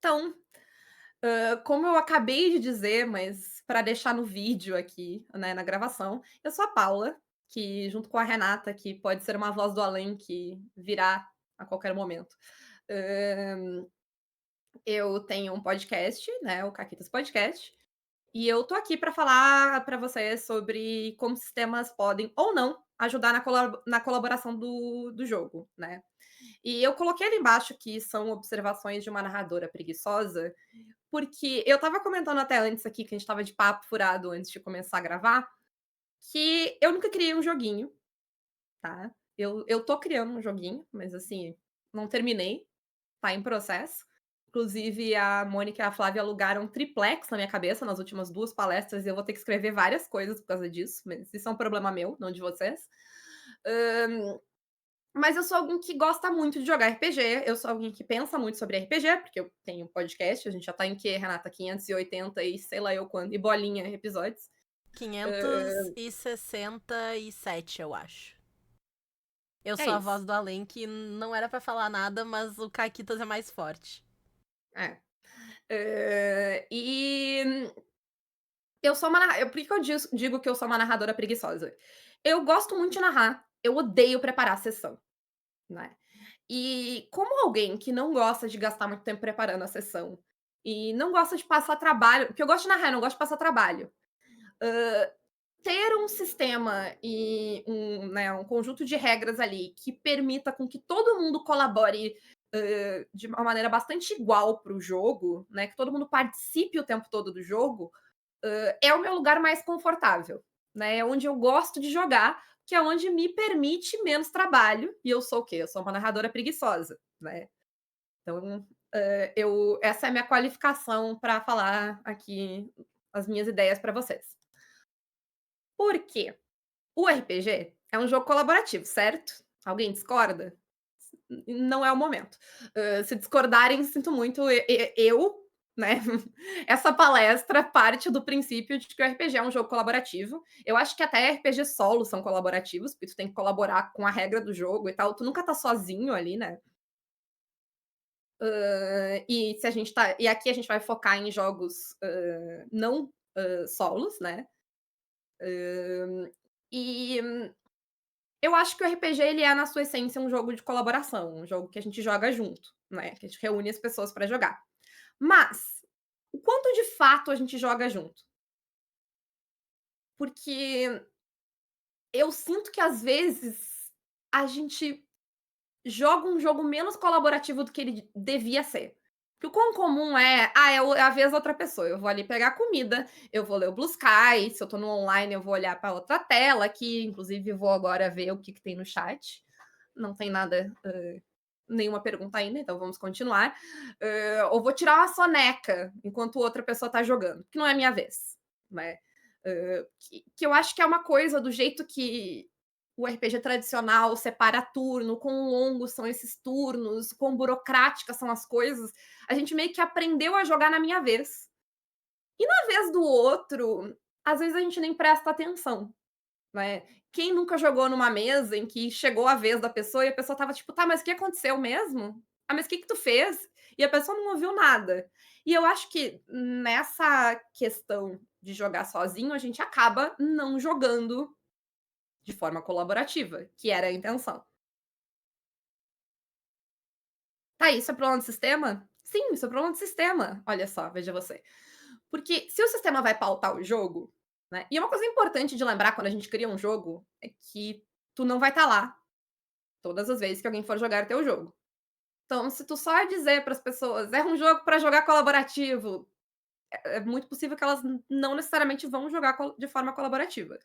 Então, como eu acabei de dizer, mas para deixar no vídeo aqui, né, na gravação, eu sou a Paula, que junto com a Renata, que pode ser uma voz do além que virá a qualquer momento. Hã, eu tenho um podcast, né, o Caquitas Podcast, e eu tô aqui para falar para você sobre como sistemas podem ou não ajudar na colaboração do jogo, né. E eu coloquei ali embaixo que são observações de uma narradora preguiçosa, porque eu estava comentando até antes aqui, que a gente estava de papo furado antes de começar a gravar, que eu nunca criei um joguinho, tá. Eu tô criando um joguinho, mas assim, não terminei, tá em processo. Inclusive a Mônica e a Flávia alugaram um triplex na minha cabeça nas últimas 2 palestras e eu vou ter que escrever várias coisas por causa disso, mas isso é um problema meu, não de vocês. Mas eu sou alguém que gosta muito de jogar RPG, eu sou alguém que pensa muito sobre RPG, porque eu tenho um podcast, a gente já tá em quê, Renata? 580 e sei lá eu quando, e bolinha episódios. Hã, 567, eu acho. Eu é sou a isso. voz do além que não era pra falar nada, mas o Caquitas é mais forte. É. E eu sou uma por que que eu digo que eu sou uma narradora preguiçosa? Eu gosto muito de narrar, eu odeio preparar a sessão, né. E como alguém que não gosta de gastar muito tempo preparando a sessão, e não gosta de passar trabalho porque eu gosto de narrar, eu não gosto de passar trabalho. Hã, ter um sistema e um conjunto de regras ali que permita com que todo mundo colabore, de uma maneira bastante igual para o jogo, né, que todo mundo participe o tempo todo do jogo, é o meu lugar mais confortável, né, é onde eu gosto de jogar, que é onde me permite menos trabalho, e eu sou o quê? Eu sou uma narradora preguiçosa, né. Então, essa é a minha qualificação para falar aqui as minhas ideias para vocês. Por quê? O RPG é um jogo colaborativo, certo? Alguém discorda? Não é o momento. Se discordarem, sinto muito, né, essa palestra parte do princípio de que o RPG é um jogo colaborativo. Eu acho que até RPG solo são colaborativos, porque tu tem que colaborar com a regra do jogo e tal, tu nunca tá sozinho ali, né. E aqui a gente vai focar em jogos, não, solos, né. E eu acho que o RPG ele é, na sua essência, um jogo de colaboração, um jogo que a gente joga junto, né, que a gente reúne as pessoas para jogar. Mas, o quanto de fato a gente joga junto? Porque eu sinto que às vezes a gente joga um jogo menos colaborativo do que ele devia ser. Que o quão comum é, é a vez da outra pessoa, eu vou ali pegar comida, eu vou ler o Blue Sky, se eu tô no online eu vou olhar para outra tela, que inclusive vou agora ver o que que tem no chat. Não tem nada, nenhuma pergunta ainda, então vamos continuar. Ou vou tirar uma soneca enquanto outra pessoa tá jogando, que não é minha vez, né. Que eu acho que é uma coisa do jeito que o RPG tradicional separa turno, quão longos são esses turnos, quão burocráticas são as coisas, a gente meio que aprendeu a jogar na minha vez. E na vez do outro, às vezes a gente nem presta atenção, né. Quem nunca jogou numa mesa em que chegou a vez da pessoa e a pessoa estava tipo: "Tá, mas o que aconteceu mesmo? Ah, mas o que que tu fez?" E a pessoa não ouviu nada. E eu acho que nessa questão de jogar sozinho, a gente acaba não jogando de forma colaborativa, que era a intenção. Tá, isso é problema do sistema? Sim, isso é problema do sistema. Olha só, veja você. Porque se o sistema vai pautar o jogo, né, e uma coisa importante de lembrar quando a gente cria um jogo, é que tu não vai estar lá todas as vezes que alguém for jogar teu jogo. Então, se tu só dizer para as pessoas: "É um jogo para jogar colaborativo", é muito possível que elas não necessariamente vão jogar de forma colaborativa.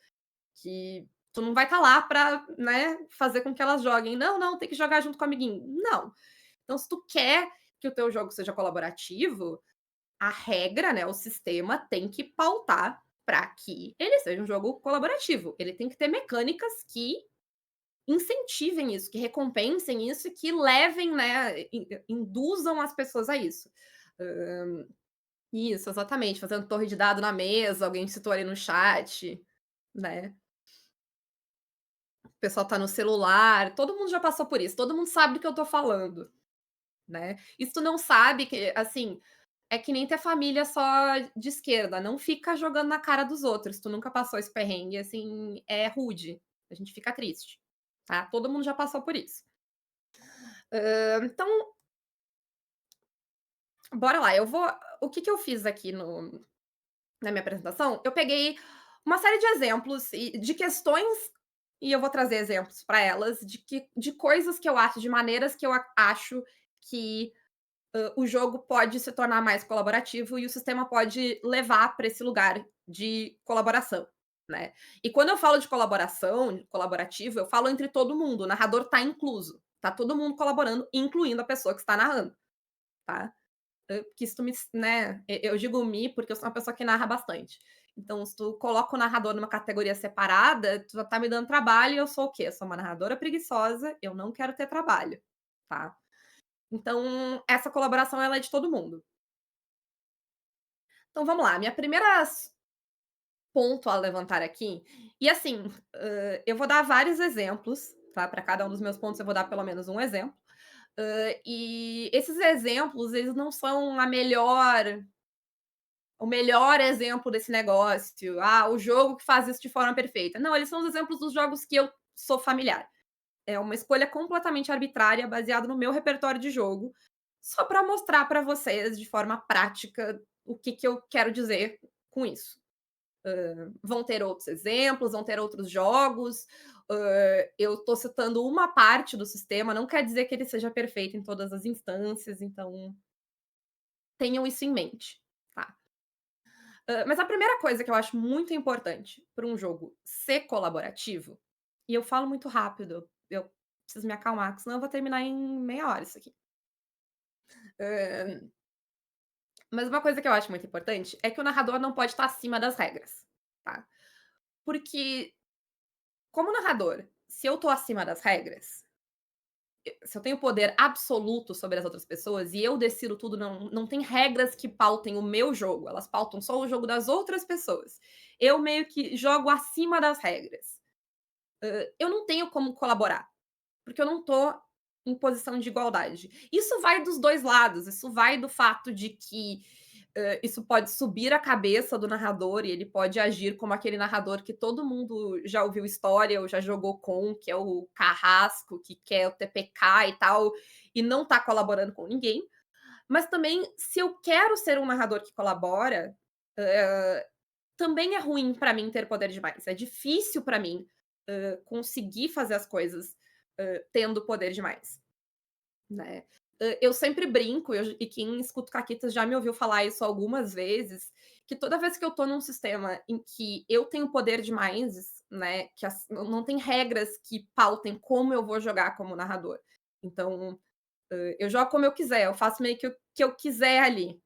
Que tu não vai estar lá para, né, fazer com que elas joguem. "Não, não, tem que jogar junto com o amiguinho". Não. Então, se tu quer que o teu jogo seja colaborativo, a regra, né, o sistema tem que pautar para que ele seja um jogo colaborativo. Ele tem que ter mecânicas que incentivem isso, que recompensem isso e que levem, né, induzam as pessoas a isso. Hã, isso, exatamente, fazendo torre de dado na mesa, alguém citou ali no chat, né. O pessoal tá no celular, todo mundo já passou por isso, todo mundo sabe do que eu tô falando, né. E se tu não sabe que assim, é que nem ter família só de esquerda, não fica jogando na cara dos outros, tu nunca passou esse perrengue, assim, é rude, a gente fica triste, tá. Todo mundo já passou por isso. Então, bora lá, eu vou o que que eu fiz aqui no na minha apresentação, eu peguei uma série de exemplos e de questões, e eu vou trazer exemplos para elas de coisas que eu acho, de maneiras que eu acho que, o jogo pode se tornar mais colaborativo e o sistema pode levar para esse lugar de colaboração, né. E quando eu falo de colaboração, colaborativo, eu falo entre todo mundo, o narrador tá incluso, tá todo mundo colaborando, incluindo a pessoa que está narrando, tá. Porque se tu me né, eu digo "me", porque eu sou uma pessoa que narra bastante. Então, se tu coloca o narrador numa categoria separada, tu já tá me dando trabalho e eu sou o quê? Eu sou uma narradora preguiçosa, eu não quero ter trabalho, tá. Então, essa colaboração ela é de todo mundo. Então vamos lá, minha primeira ponto a levantar aqui e assim, eu vou dar vários exemplos, tá, para cada um dos meus pontos eu vou dar pelo menos um exemplo, e esses exemplos eles não são a melhor o melhor exemplo desse negócio, o jogo que faz isso de forma perfeita. Não, eles são os exemplos dos jogos que eu sou familiar. É uma escolha completamente arbitrária, baseada no meu repertório de jogo, só para mostrar para vocês de forma prática o que, que eu quero dizer com isso. Vão ter outros exemplos, vão ter outros jogos. Eu estou citando uma parte do sistema, não quer dizer que ele seja perfeito em todas as instâncias, então tenham isso em mente. Tá? Mas a primeira coisa que eu acho muito importante para um jogo ser colaborativo, e eu falo muito rápido, eu preciso me acalmar, que senão eu vou terminar em meia hora isso aqui. Hã, mas uma coisa que eu acho muito importante é que o narrador não pode estar acima das regras, tá. Porque, como narrador, se eu tô acima das regras, se eu tenho poder absoluto sobre as outras pessoas e eu decido tudo, não tem regras que pautem o meu jogo, elas pautam só o jogo das outras pessoas. Eu meio que jogo acima das regras. Eu não tenho como colaborar, porque eu não tô em posição de igualdade. Isso vai dos 2 lados, isso vai do fato de que, isso pode subir a cabeça do narrador e ele pode agir como aquele narrador que todo mundo já ouviu história ou já jogou com, que é o carrasco, que quer o TPK e tal, e não tá colaborando com ninguém. Mas também, se eu quero ser um narrador que colabora, também é ruim pra mim ter poder demais. É difícil pra mim, conseguir fazer as coisas, tendo poder demais, né. Eu sempre brinco, e quem escuta o Caquitas já me ouviu falar isso algumas vezes, que toda vez que eu tô num sistema em que eu tenho poder demais, né, que as não tem regras que pautem como eu vou jogar como narrador. Então, eu jogo como eu quiser, eu faço meio que o que eu quiser ali,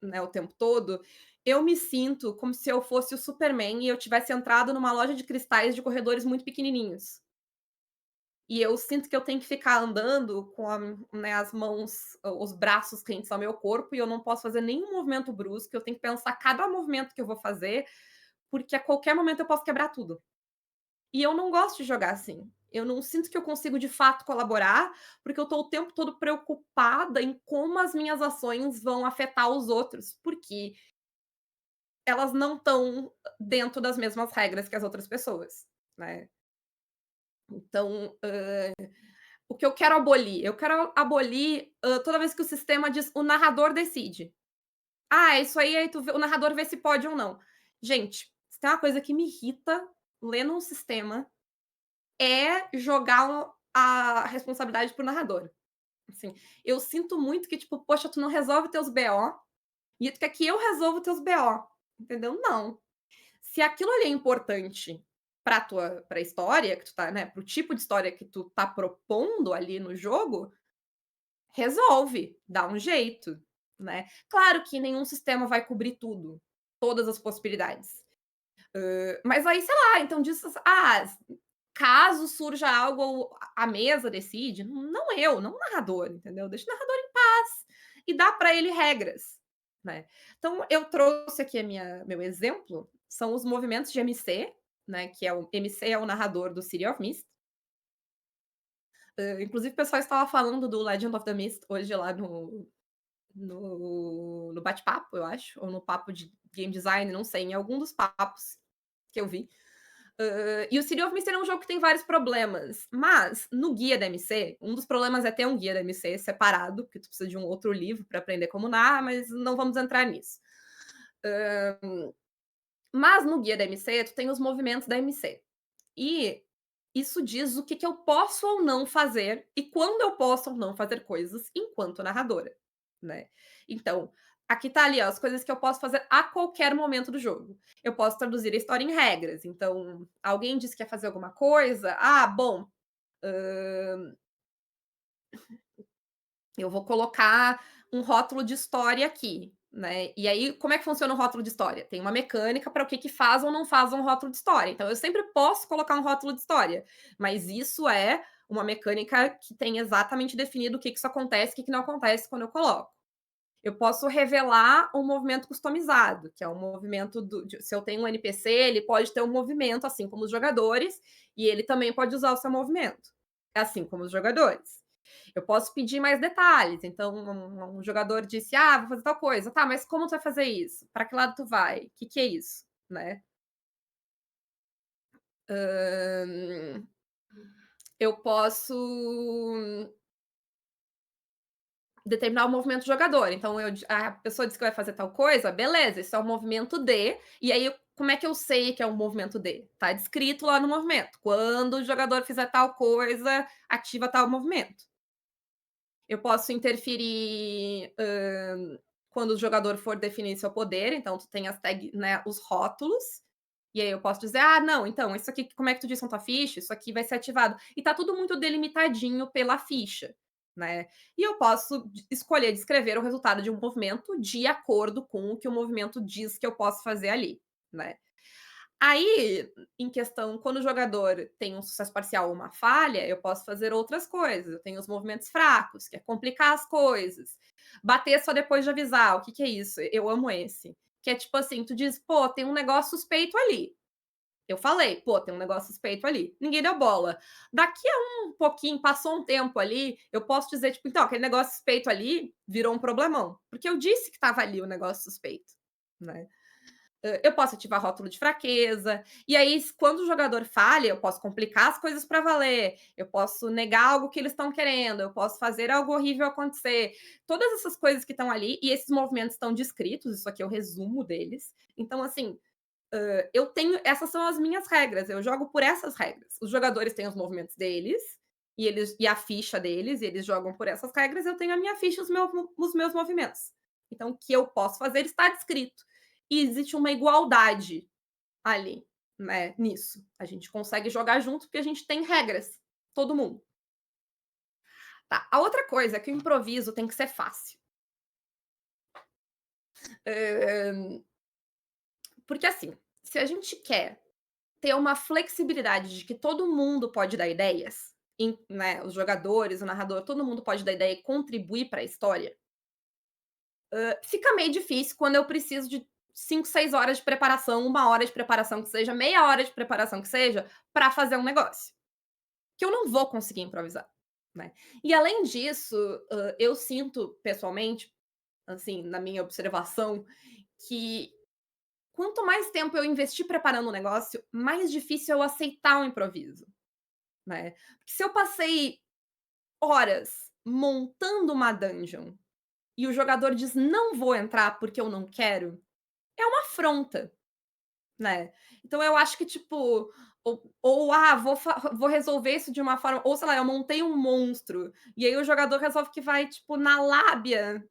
né, o tempo todo, eu me sinto como se eu fosse o Superman e eu tivesse entrado numa loja de cristais de corredores muito pequenininhos. E eu sinto que eu tenho que ficar andando com né, as mãos, os braços rentes ao meu corpo e eu não posso fazer nenhum movimento brusco, eu tenho que pensar cada movimento que eu vou fazer, porque a qualquer momento eu posso quebrar tudo. E eu não gosto de jogar assim. Eu não sinto que eu consigo de fato colaborar, porque eu tô o tempo todo preocupada em como as minhas ações vão afetar os outros, porque elas não estão dentro das mesmas regras que as outras pessoas, né. Então, o que eu quero abolir? Eu quero abolir, toda vez que o sistema diz: "O narrador decide". "Ah, isso aí tu vê o narrador vê se pode ou não". Gente, se tem uma coisa que me irrita lendo um sistema, é jogar a responsabilidade para o narrador. Assim, eu sinto muito que, tipo, poxa, tu não resolve teus BO, e tu quer que eu resolva os teus BO, entendeu? Não. Se aquilo ali é importante pra história que tu tá, né, para o tipo de história que tu tá propondo ali no jogo, resolve, dá um jeito, né. Claro que nenhum sistema vai cobrir tudo, todas as possibilidades. Mas aí, sei lá, então diz caso surja algo, a mesa decide, não eu, não o narrador, entendeu. Deixa o narrador em paz e dá para ele regras, né. Então eu trouxe aqui a meu exemplo, são os movimentos de MC, né, que é o MC é o narrador do City of Mist. Inclusive o pessoal estava falando do Legend of the Mist hoje lá no bate-papo, eu acho, ou no papo de game design, não sei, em algum dos papos que eu vi. E o City of Mist é um jogo que tem vários problemas, mas no guia da MC, um dos problemas é ter um guia da MC separado, porque tu precisa de um outro livro para aprender como narrar, mas não vamos entrar nisso. Mas no guia da MC, tu tem os movimentos da MC. E isso diz o que, que eu posso ou não fazer e quando eu posso ou não fazer coisas enquanto narradora, né? Então, aqui tá ali ó, as coisas que eu posso fazer a qualquer momento do jogo. Eu posso traduzir a história em regras. Então, alguém disse que quer fazer alguma coisa. Ah, bom, eu vou colocar um rótulo de história aqui, né? E aí, como é que funciona o rótulo de história? Tem uma mecânica para o que, que faz ou não faz um rótulo de história. Então, eu sempre posso colocar um rótulo de história, mas isso é uma mecânica que tem exatamente definido o que, que isso acontece e o que, que não acontece quando eu coloco. Eu posso revelar um movimento customizado, que é um movimento se eu tenho um NPC, ele pode ter um movimento, assim como os jogadores, e ele também pode usar o seu movimento, assim como os jogadores. Eu posso pedir mais detalhes. Então, um jogador disse: Ah, vou fazer tal coisa. Tá, mas como tu vai fazer isso? Para que lado tu vai? O que, que é isso? Né? Ahn, eu posso determinar o movimento do jogador. Então, a pessoa disse que vai fazer tal coisa, beleza, isso é o movimento D. E aí, como é que eu sei que é um movimento D? Tá descrito lá no movimento. Quando o jogador fizer tal coisa, ativa tal movimento. Eu posso interferir quando o jogador for definir seu poder, então tu tem as tags, né, os rótulos, e aí eu posso dizer, ah, não, então, isso aqui, como é que tu disse na tua ficha? Isso aqui vai ser ativado. E tá tudo muito delimitadinho pela ficha, né? E eu posso escolher descrever o resultado de um movimento de acordo com o que o movimento diz que eu posso fazer ali, né? Aí, em questão, quando o jogador tem um sucesso parcial ou uma falha, eu posso fazer outras coisas. Eu tenho os movimentos fracos, que é complicar as coisas. Bater só depois de avisar. O que, que é isso? Eu amo esse. Que é tipo assim, tu diz, pô, tem um negócio suspeito ali. Eu falei, pô, tem um negócio suspeito ali. Ninguém deu bola. Daqui a um pouquinho, passou um tempo ali, eu posso dizer, tipo, então, aquele negócio suspeito ali virou um problemão. Porque eu disse que estava ali o negócio suspeito, né? Eu posso ativar rótulo de fraqueza, e aí, quando o jogador falha, eu posso complicar as coisas para valer, eu posso negar algo que eles estão querendo, eu posso fazer algo horrível acontecer. Todas essas coisas que estão ali, e esses movimentos estão descritos, isso aqui é o resumo deles. Então, assim, eu tenho. Essas são as minhas regras, eu jogo por essas regras. Os jogadores têm os movimentos deles, e a ficha deles, e eles jogam por essas regras, eu tenho a minha ficha e os meus movimentos. Então, o que eu posso fazer está descrito. E existe uma igualdade ali, né, nisso. A gente consegue jogar junto porque a gente tem regras, todo mundo. Tá, a outra coisa é que o improviso tem que ser fácil. Hã, porque assim, se a gente quer ter uma flexibilidade de que todo mundo pode dar ideias, né, os jogadores, o narrador, todo mundo pode dar ideia e contribuir para a história, fica meio difícil quando eu preciso de 5, 6 horas de preparação, 1 hora de preparação que seja, meia hora de preparação que seja, para fazer um negócio. Que eu não vou conseguir improvisar, né. E além disso, eu sinto pessoalmente, assim, na minha observação, que quanto mais tempo eu investir preparando um negócio, mais difícil eu aceitar o improviso, né. Porque se eu passei horas montando uma dungeon e o jogador diz: "Não vou entrar porque eu não quero", é uma afronta. Né. Então eu acho que, tipo, vou resolver isso de uma forma ou sei lá, eu montei um monstro, e aí o jogador resolve que vai, tipo, na lábia,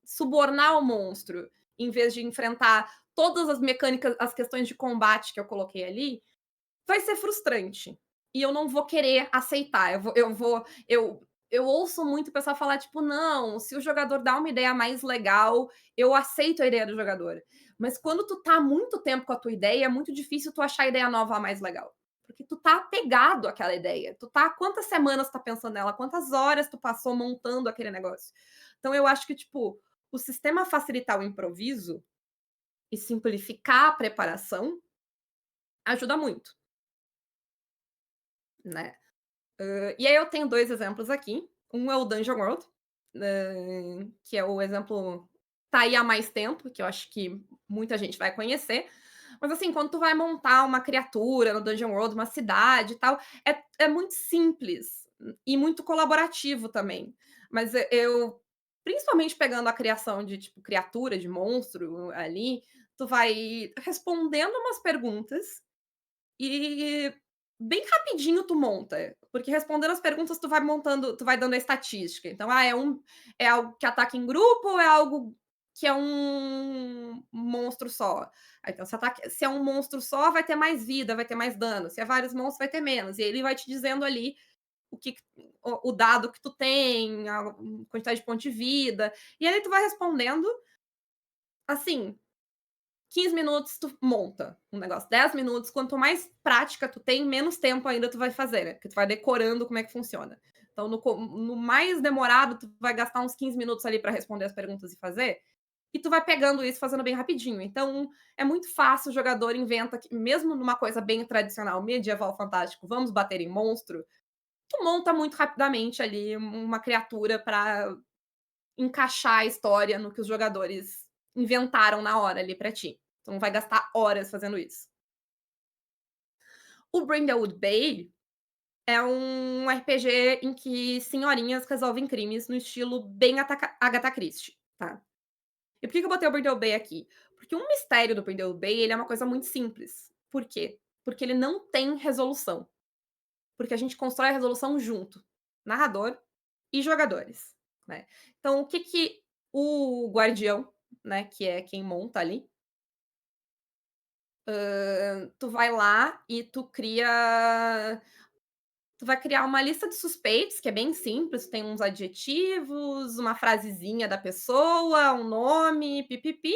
subornar o monstro, em vez de enfrentar todas as mecânicas, as questões de combate que eu coloquei ali, vai ser frustrante. E eu não vou querer aceitar. Eu ouço muito o pessoal falar, tipo: "Não, se o jogador dá uma ideia mais legal, eu aceito a ideia do jogador". Mas quando tu tá há muito tempo com a tua ideia, é muito difícil tu achar a ideia nova mais legal. Porque tu tá apegado àquela ideia. Tu tá quantas semanas tu tá pensando nela, quantas horas tu passou montando aquele negócio. Então eu acho que, tipo, o sistema facilitar o improviso e simplificar a preparação ajuda muito, né. E aí eu tenho 2 exemplos aqui, um é o Dungeon World, que é o exemplo tá aí há mais tempo, que eu acho que muita gente vai conhecer, mas assim, quando tu vai montar uma criatura no Dungeon World, uma cidade e tal, é muito simples e muito colaborativo também. Mas eu principalmente pegando a criação de, tipo, criatura, de monstro ali, tu vai respondendo umas perguntas e bem rapidinho tu monta, porque respondendo as perguntas tu vai dando a estatística. Então, é algo que ataca em grupo ou é algo que é um monstro só? Aí, então se é um monstro só, vai ter mais vida, vai ter mais dano, se é vários monstros, vai ter menos. E ele vai te dizendo ali o que o dado que tu tem, a quantidade de ponto de vida, e aí tu vai respondendo, assim, 15 minutos tu monta um negócio, 10 minutos, quanto mais prática tu tem, menos tempo ainda tu vai fazer, né, porque tu vai decorando como é que funciona. Então no mais demorado, tu vai gastar uns 15 minutos ali para responder as perguntas e fazer, e tu vai pegando isso fazendo bem rapidinho. Então é muito fácil, o jogador inventa que mesmo numa coisa bem tradicional, medieval, fantástico, vamos bater em monstro, tu monta muito rapidamente ali uma criatura para encaixar a história no que os jogadores inventaram na hora ali pra ti. Tu não vai gastar horas fazendo isso. O Brindlewood Bay é um RPG em que senhorinhas resolvem crimes no estilo bem Agatha Christie, tá. E por que que eu botei o Brindlewood Bay aqui? Porque um mistério do Brindlewood Bay, ele é uma coisa muito simples. Por quê? Porque ele não tem resolução, porque a gente constrói a resolução junto, narrador e jogadores, né. Então o que que o guardião, né, que é quem monta ali, tu vai lá e tu vai criar uma lista de suspeitos, que é bem simples, tem uns adjetivos, uma frasezinha da pessoa, um nome, pi-pi-pi.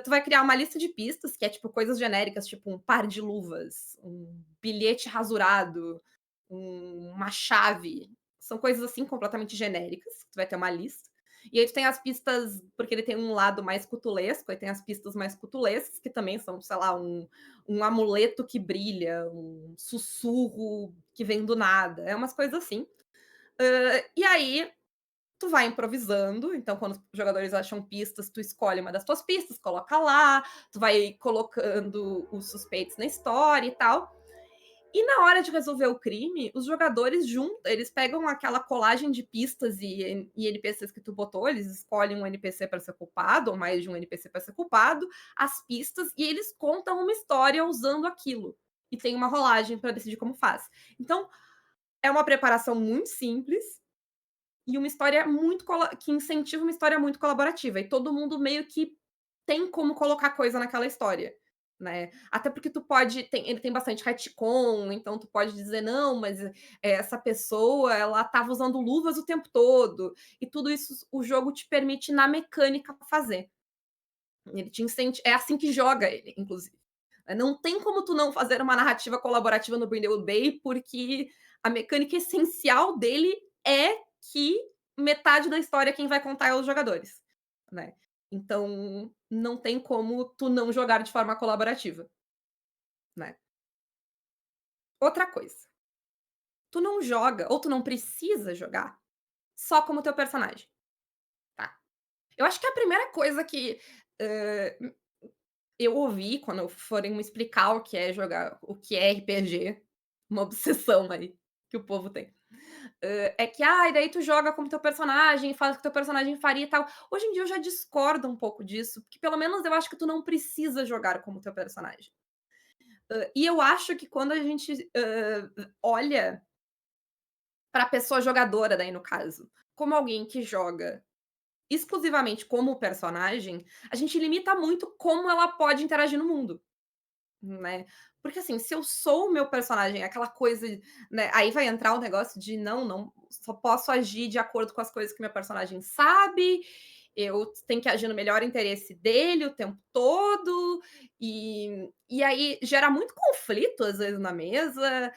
Tu vai criar uma lista de pistas, que é tipo coisas genéricas, tipo um par de luvas, um bilhete rasurado, uma chave. São coisas assim completamente genéricas, tu vai ter uma lista. E aí tu tem as pistas, porque ele tem um lado mais cutulesco, aí tem as pistas mais cutulescas, que também são, sei lá, um amuleto que brilha, um sussurro que vem do nada, é umas coisas assim. E aí tu vai improvisando, então quando os jogadores acham pistas, tu escolhe uma das tuas pistas, coloca lá, tu vai colocando os suspeitos na história e tal. E na hora de resolver o crime, os jogadores eles pegam aquela colagem de pistas e NPCs que tu botou, eles escolhem um NPC para ser culpado, ou mais de um NPC para ser culpado, as pistas, e eles contam uma história usando aquilo. E tem uma rolagem para decidir como faz. Então, é uma preparação muito simples, e uma história muito que incentiva uma história muito colaborativa, e todo mundo meio que tem como colocar coisa naquela história, né. Até porque ele tem bastante retcon, então tu pode dizer: "Não, mas, essa pessoa ela estava usando luvas o tempo todo", e tudo isso o jogo te permite na mecânica fazer. Ele te incenti É assim que joga ele, inclusive. Não tem como tu não fazer uma narrativa colaborativa no Brindlewood Bay, porque a mecânica essencial dele é que metade da história quem vai contar é os jogadores, né. Então, não tem como tu não jogar de forma colaborativa, né. Outra coisa, tu não joga ou tu não precisa jogar só como teu personagem, tá. Eu acho que a primeira coisa que, hã, eu ouvi quando forem me explicar o que é RPG, uma obsessão aí que o povo tem, é que: "Ai, daí tu joga como teu personagem, faz o que teu personagem faria e tal". Hoje em dia eu já discordo um pouco disso, porque pelo menos eu acho que tu não precisa jogar como teu personagem. E eu acho que quando a gente, olha pra pessoa jogadora, daí no caso, como alguém que joga exclusivamente como personagem, a gente limita muito como ela pode interagir no mundo. Né. Porque, assim, se eu sou o meu personagem, aquela coisa, né, aí vai entrar o negócio de não, só posso agir de acordo com as coisas que meu personagem sabe, eu tenho que agir no melhor interesse dele o tempo todo, e aí gera muito conflito, às vezes, na mesa,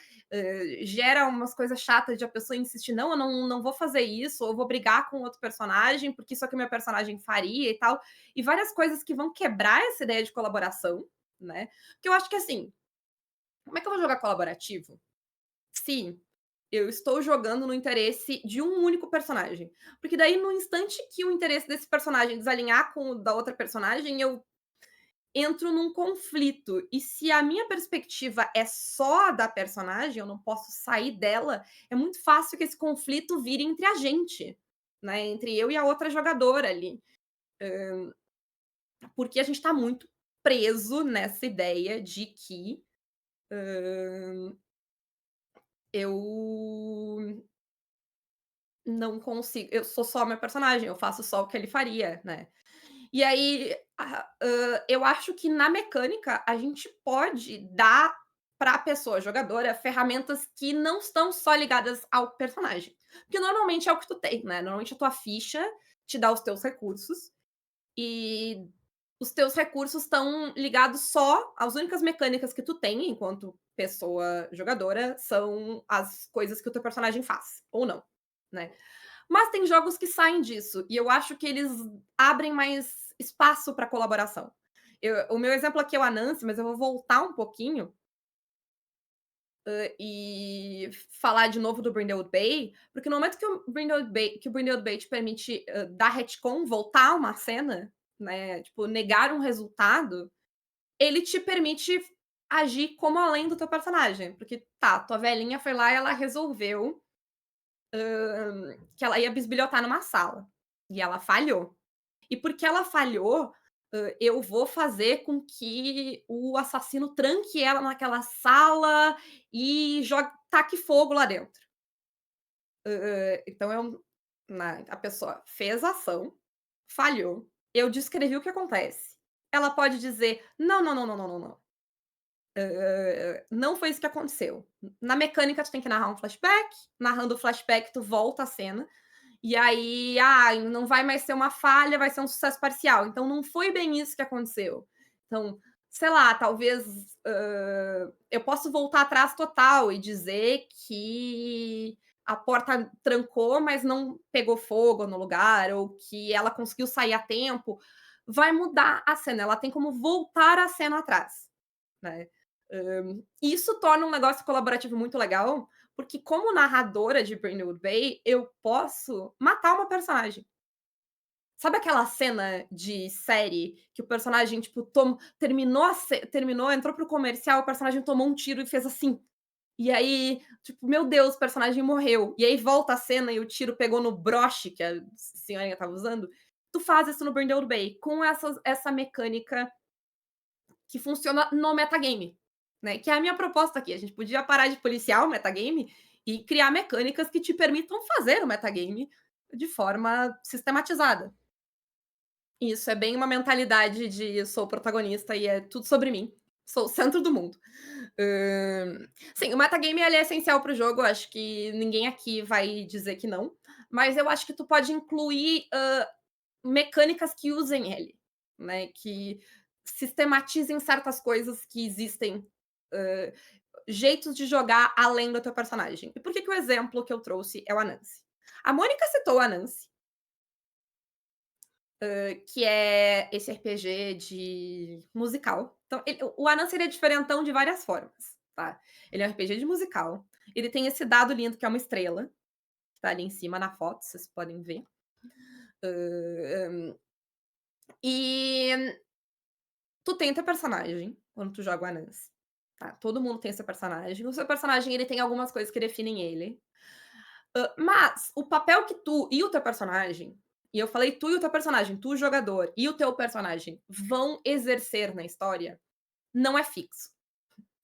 gera umas coisas chatas de a pessoa insistir: "Não, eu não vou fazer isso", ou "Eu vou brigar com outro personagem, porque isso é o que meu personagem faria", e tal. E várias coisas que vão quebrar essa ideia de colaboração, né. Porque eu acho que assim, como é que eu vou jogar colaborativo se Eu estou jogando no interesse de um único personagem. Porque daí, no instante que o interesse desse personagem desalinhar com o da outra personagem, eu entro num conflito. E se a minha perspectiva é só a da personagem, eu não posso sair dela, é muito fácil que esse conflito vire entre a gente, né? Entre eu e a outra jogadora ali. Porque a gente tá muito preso nessa ideia de que eu não consigo. Eu sou só meu personagem, eu faço só o que ele faria, né? E aí, eu acho que na mecânica a gente pode dar para a pessoa jogadora ferramentas que não estão só ligadas ao personagem. Porque normalmente é o que tu tem, né? Normalmente a tua ficha te dá os teus recursos e os teus recursos estão ligados só às únicas mecânicas que tu tem enquanto pessoa jogadora são as coisas que o teu personagem faz, ou não, né? Mas tem jogos que saem disso, e eu acho que eles abrem mais espaço para colaboração. O meu exemplo aqui é o Anansi, mas eu vou voltar um pouquinho, e falar de novo do Brindlewood Bay, porque no momento que o Brindlewood Bay te permite, dar retcon, voltar uma cena, né, tipo, negar um resultado, ele te permite agir como além do teu personagem, porque tá, tua velhinha foi lá e ela resolveu que ela ia bisbilhotar numa sala. E ela falhou. E porque ela falhou, eu vou fazer com que o assassino tranque ela naquela sala e jogue taque fogo lá dentro. Então a pessoa fez a ação, falhou, eu descrevi o que acontece. Ela pode dizer: "Não, não, não, não, não, não, não. Não foi isso que aconteceu". Na mecânica, tu tem que narrar um flashback, narrando o flashback, tu volta a cena. E aí, não vai mais ser uma falha, vai ser um sucesso parcial. Então não foi bem isso que aconteceu. Então, sei lá, talvez, eu posso voltar atrás total e dizer que a porta trancou, mas não pegou fogo no lugar, ou que ela conseguiu sair a tempo. Vai mudar a cena, ela tem como voltar a cena atrás, né. Isso torna um negócio colaborativo muito legal, porque como narradora de Brindlewood Bay, eu posso matar uma personagem. Sabe aquela cena de série que o personagem, tipo, terminou, entrou para o comercial, o personagem tomou um tiro e fez assim. E aí, tipo, meu Deus, o personagem morreu. E aí volta a cena e o tiro pegou no broche que a senhorinha estava usando. Tu faz isso no Brindlewood Bay, com essa mecânica que funciona no metagame, né, que é a minha proposta aqui. A gente podia parar de policiar o metagame e criar mecânicas que te permitam fazer o metagame de forma sistematizada. Isso é bem uma mentalidade de eu sou o protagonista e é tudo sobre mim, sou o centro do mundo. Sim, o metagame ele é essencial para o jogo, acho que ninguém aqui vai dizer que não, mas eu acho que tu pode incluir, mecânicas que usem ele, né, que sistematizem certas coisas que existem, hã, jeitos de jogar além do teu personagem. E por que que o exemplo que eu trouxe é o Anansi? A Mônica citou o Anansi, que é esse RPG de musical. Então o Anansi ele é diferentão de várias formas, tá. Ele é um RPG de musical, ele tem esse dado lindo que é uma estrela, que tá ali em cima na foto, vocês podem ver. Hã, e tu tem teu personagem, quando tu joga o Anansi, tá, todo mundo tem seu personagem, o seu personagem ele tem algumas coisas que definem ele, mas o papel que tu e o teu personagem, e eu falei tu e o teu personagem, tu o jogador e o teu personagem vão exercer na história, não é fixo,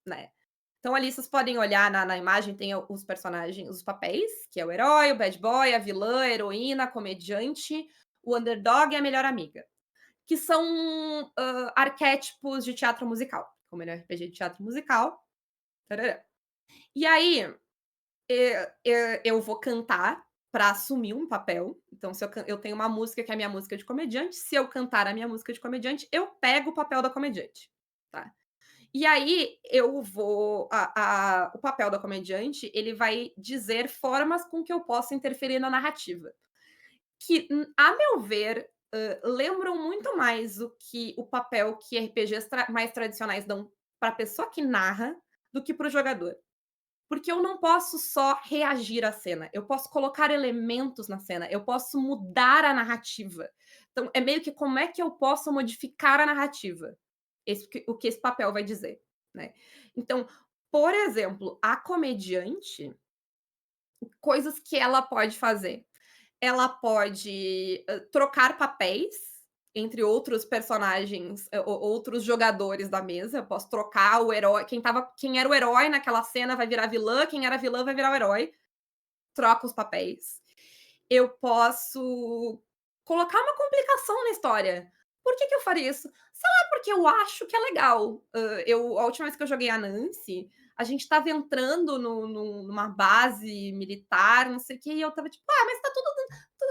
né. Então ali vocês podem olhar na imagem tem os personagens, os papéis, que é o herói, o bad boy, a vilã, a heroína, a comediante, o underdog e a melhor amiga. Que são, arquétipos de teatro musical, como ele é RPG de teatro musical, tarará. E aí, eu vou cantar para assumir um papel, então se eu tenho uma música que é a minha música de comediante, se eu cantar a minha música de comediante, eu pego o papel da comediante, tá. E aí eu vou o papel da comediante, ele vai dizer formas com que eu posso interferir na narrativa. Que, a meu ver, lembram muito mais o papel que RPGs mais tradicionais dão para a pessoa que narra, do que para o jogador. Porque eu não posso só reagir à cena, eu posso colocar elementos na cena, eu posso mudar a narrativa. Então, é meio que como é que eu posso modificar a narrativa? O que esse papel vai dizer, né. Então, por exemplo, a comediante, coisas que ela pode fazer. Ela pode, trocar papéis entre outros personagens, outros jogadores da mesa. Eu posso trocar o herói, quem era o herói naquela cena vai virar vilã, quem era vilã vai virar o herói. Troca os papéis. Eu posso colocar uma complicação na história. Por que que eu faria isso? Sei lá, porque eu acho que é legal. A última vez que eu joguei a Nancy, a gente estava entrando numa base militar, não sei o quê, e eu estava tipo: "Ah, mas tá tudo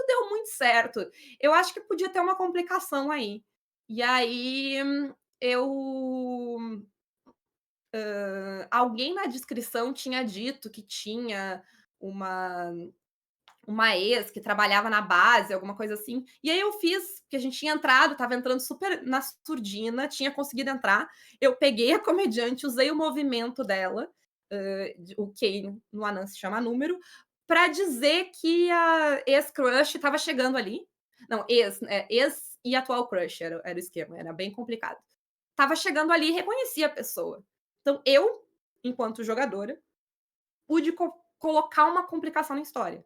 deu muito certo". Eu acho que podia ter uma complicação aí. E aí, eu alguém na descrição tinha dito que tinha uma ex que trabalhava na base, alguma coisa assim. E aí eu fiz, porque a gente tinha entrado, estava entrando super na surdina, tinha conseguido entrar. Eu peguei a comediante, usei o movimento dela, o que no Anã se chama número, para dizer que a ex-crush estava chegando ali. Não, ex e atual crush era o esquema, era bem complicado. Estava chegando ali e reconheci a pessoa. Então eu, enquanto jogadora, pude colocar uma complicação na história.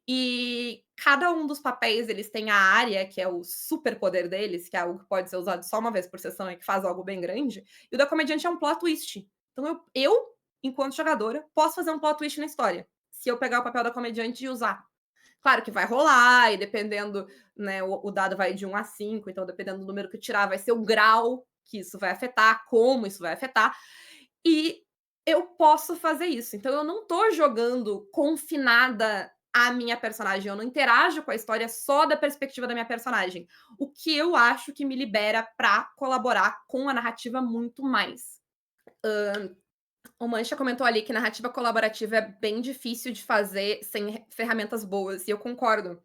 E cada um dos papéis, eles têm a área, que é o superpoder deles, que é algo que pode ser usado só uma vez por sessão e que faz algo bem grande, e o da comediante é um plot twist. Então enquanto jogadora, posso fazer um plot twist na história, se eu pegar o papel da comediante e usar. Claro que vai rolar, e dependendo, né, o dado vai de 1 a 5, então dependendo do número que eu tirar, vai ser o grau que isso vai afetar, como isso vai afetar. E eu posso fazer isso. Então eu não tô jogando confinada à minha personagem, eu não interajo com a história só da perspectiva da minha personagem. O que eu acho que me libera pra colaborar com a narrativa muito mais. O Mancha comentou ali que narrativa colaborativa é bem difícil de fazer sem ferramentas boas, e eu concordo.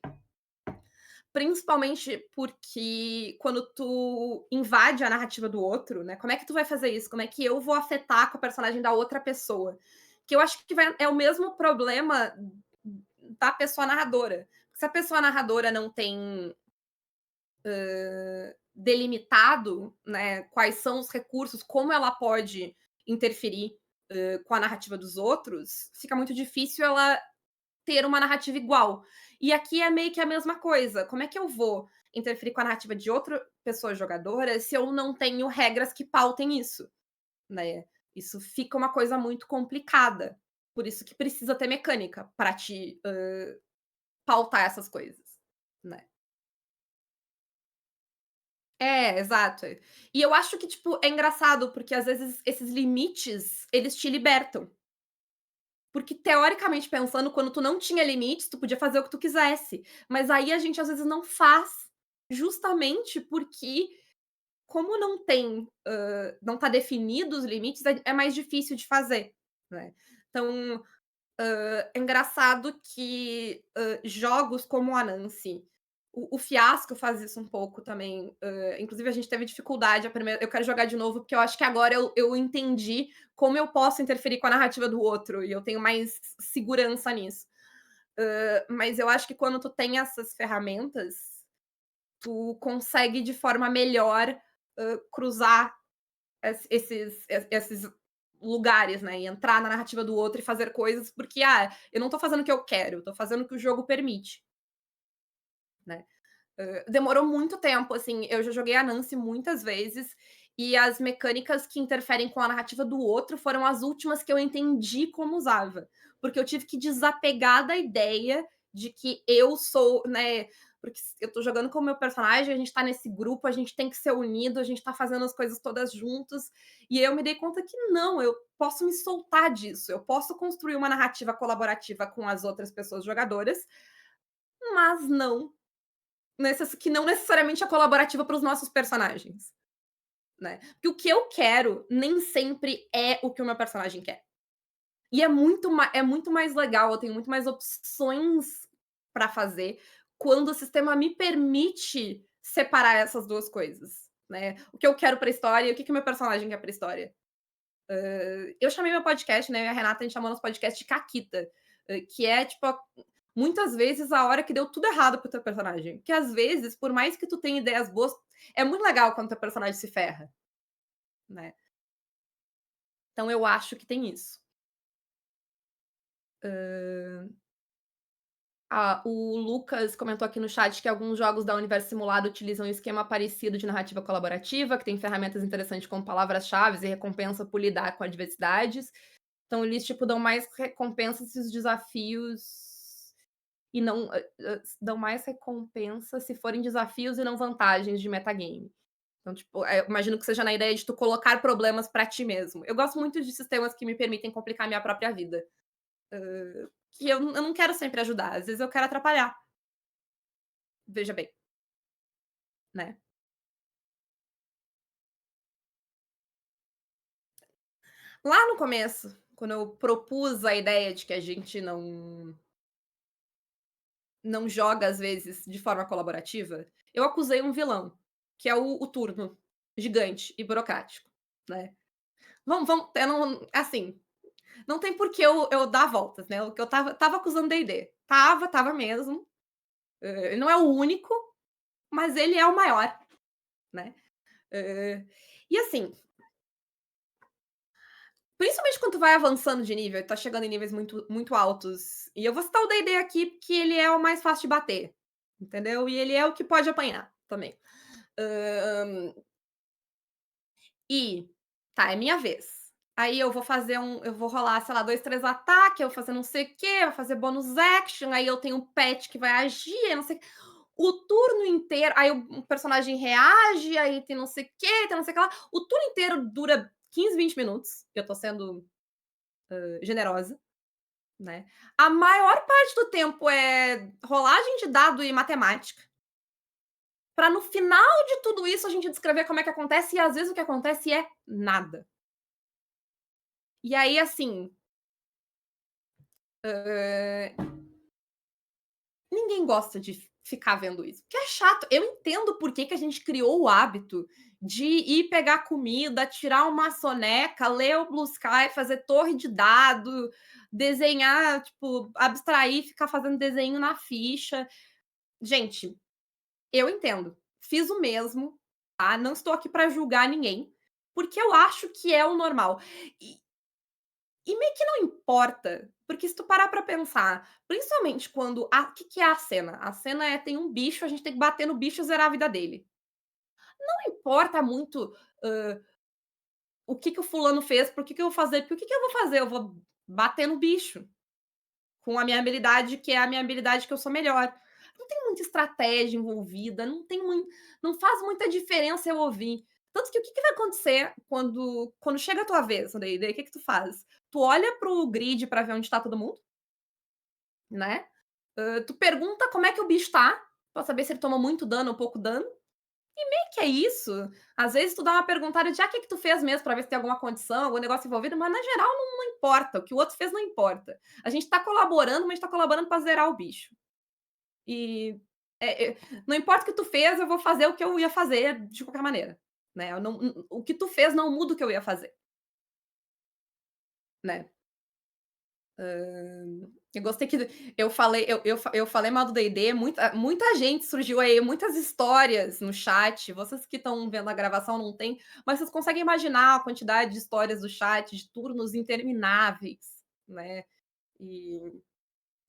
Principalmente porque quando tu invade a narrativa do outro, né, como é que tu vai fazer isso? Como é que eu vou afetar com a personagem da outra pessoa? Que eu acho que é o mesmo problema da pessoa narradora. Se a pessoa narradora não tem, delimitado, né, quais são os recursos, como ela pode interferir, com a narrativa dos outros, fica muito difícil ela ter uma narrativa igual. E aqui é meio que a mesma coisa. Como é que eu vou interferir com a narrativa de outra pessoa jogadora se eu não tenho regras que pautem isso, né? Isso fica uma coisa muito complicada. Por isso que precisa ter mecânica para te pautar essas coisas, né? É, exato. E eu acho que, tipo, é engraçado, porque às vezes esses limites, eles te libertam. Porque teoricamente pensando, quando tu não tinha limites, tu podia fazer o que tu quisesse. Mas aí a gente às vezes não faz, justamente porque como não tá definido os limites, é mais difícil de fazer, né. Então, é engraçado que, jogos como a Nancy, o Fiasco faz isso um pouco também, inclusive a gente teve dificuldade a primeira eu quero jogar de novo, porque eu acho que agora eu entendi como eu posso interferir com a narrativa do outro, e eu tenho mais segurança nisso. Mas eu acho que quando tu tem essas ferramentas, tu consegue de forma melhor, cruzar esses lugares, né, e entrar na narrativa do outro e fazer coisas, porque, eu não tô fazendo o que eu quero, eu tô fazendo o que o jogo permite, né. Demorou muito tempo, assim, eu já joguei a Nancy muitas vezes, e as mecânicas que interferem com a narrativa do outro foram as últimas que eu entendi como usava, porque eu tive que desapegar da ideia de que eu sou, né, porque eu tô jogando com o meu personagem, a gente tá nesse grupo, a gente tem que ser unido, a gente tá fazendo as coisas todas juntos, e aí eu me dei conta que não, eu posso me soltar disso, eu posso construir uma narrativa colaborativa com as outras pessoas jogadoras, mas que não necessariamente é colaborativa para os nossos personagens, né. Porque o que eu quero nem sempre é o que o meu personagem quer. E é muito mais legal, eu tenho muito mais opções para fazer quando o sistema me permite separar essas 2 coisas, né. O que eu quero pra história e o que que o meu personagem quer pra história. Eu chamei meu podcast, né, eu e a Renata, a gente chamou nosso podcast de Caquita, que é, tipo, muitas vezes a hora que deu tudo errado pro teu personagem. Que às vezes, por mais que tu tenha ideias boas, é muito legal quando teu personagem se ferra, né. Então eu acho que tem isso. Hã, o Lucas comentou aqui no chat que alguns jogos da Universo Simulado utilizam um esquema parecido de narrativa colaborativa, que tem ferramentas interessantes como palavras-chaves e recompensa por lidar com adversidades. Então eles, tipo, dão mais recompensas se os desafios e não dão mais recompensa se forem desafios e não vantagens de metagame. Então, tipo, eu imagino que seja na ideia de tu colocar problemas pra ti mesmo. Eu gosto muito de sistemas que me permitem complicar minha própria vida. Que eu não quero sempre ajudar, às vezes eu quero atrapalhar, veja bem, né. Lá no começo, quando eu propus a ideia de que a gente não joga, às vezes, de forma colaborativa, eu acusei um vilão, que é o turno, gigante e burocrático, né. Vamos eu não assim, não tem por que eu dar voltas, né, o que eu estava acusando D&D. Estava mesmo, ele não é o único, mas ele é o maior, né. E assim, principalmente quando tu vai avançando de nível e tá chegando em níveis muito altos, e eu vou citar o D&D aqui, porque ele é o mais fácil de bater, entendeu, e ele é o que pode apanhar também. Hã, e, tá, é minha vez. Aí eu vou rolar, sei lá, 2 3 ataques, eu vou fazer não sei o quê, vou fazer bonus action, aí eu tenho um pet que vai agir, aí não sei o turno inteiro, aí o personagem reage, aí tem não sei o quê, tem não sei o que lá. O turno inteiro dura 15, 20 minutos, eu tô sendo, generosa, né. A maior parte do tempo é rolagem de dado e matemática, pra no final de tudo isso a gente descrever como é que acontece e às vezes o que acontece é nada. E aí, assim, ninguém gosta de ficar vendo isso, porque é chato. Eu entendo por que que a gente criou o hábito de ir pegar comida, tirar uma soneca, ler o Blue Sky, fazer torre de dado, desenhar, tipo, abstrair, ficar fazendo desenho na ficha. Gente, eu entendo, fiz o mesmo, tá, não estou aqui para julgar ninguém, porque eu acho que é o normal. E meio que não importa, porque se tu parar pra pensar, principalmente quando o que é a cena? A cena é tem um bicho, a gente tem que bater no bicho e zerar a vida dele. Não importa muito, hã, o que que o fulano fez, por que que eu vou fazer, porque o que que eu vou fazer? Eu vou bater no bicho, com a minha habilidade, que é a minha habilidade que eu sou melhor. Não tem muita estratégia envolvida, não faz muita diferença eu ouvir. Tanto que o que que vai acontecer quando chega a tua vez no D&D, o que que tu faz? Tu olha para o grid pra ver onde tá todo mundo, né, tu pergunta como é que o bicho tá, pra saber se ele tomou muito dano ou pouco dano, e que é isso. Às vezes tu dá uma perguntada de: "Ah, que tu fez mesmo?", pra ver se tem alguma condição, algum negócio envolvido, mas na geral não importa, o que o outro fez não importa. A gente tá colaborando, mas a gente tá colaborando pra zerar o bicho. E, não importa o que tu fez, eu vou fazer o que eu ia fazer de qualquer maneira, né, eu não o que tu fez não muda o que eu ia fazer, né. Eu gostei que eu falei mal do D&D, muita gente surgiu aí, muitas histórias no chat, vocês que estão vendo a gravação não tem, mas vocês conseguem imaginar a quantidade de histórias do chat, de turnos intermináveis, né, e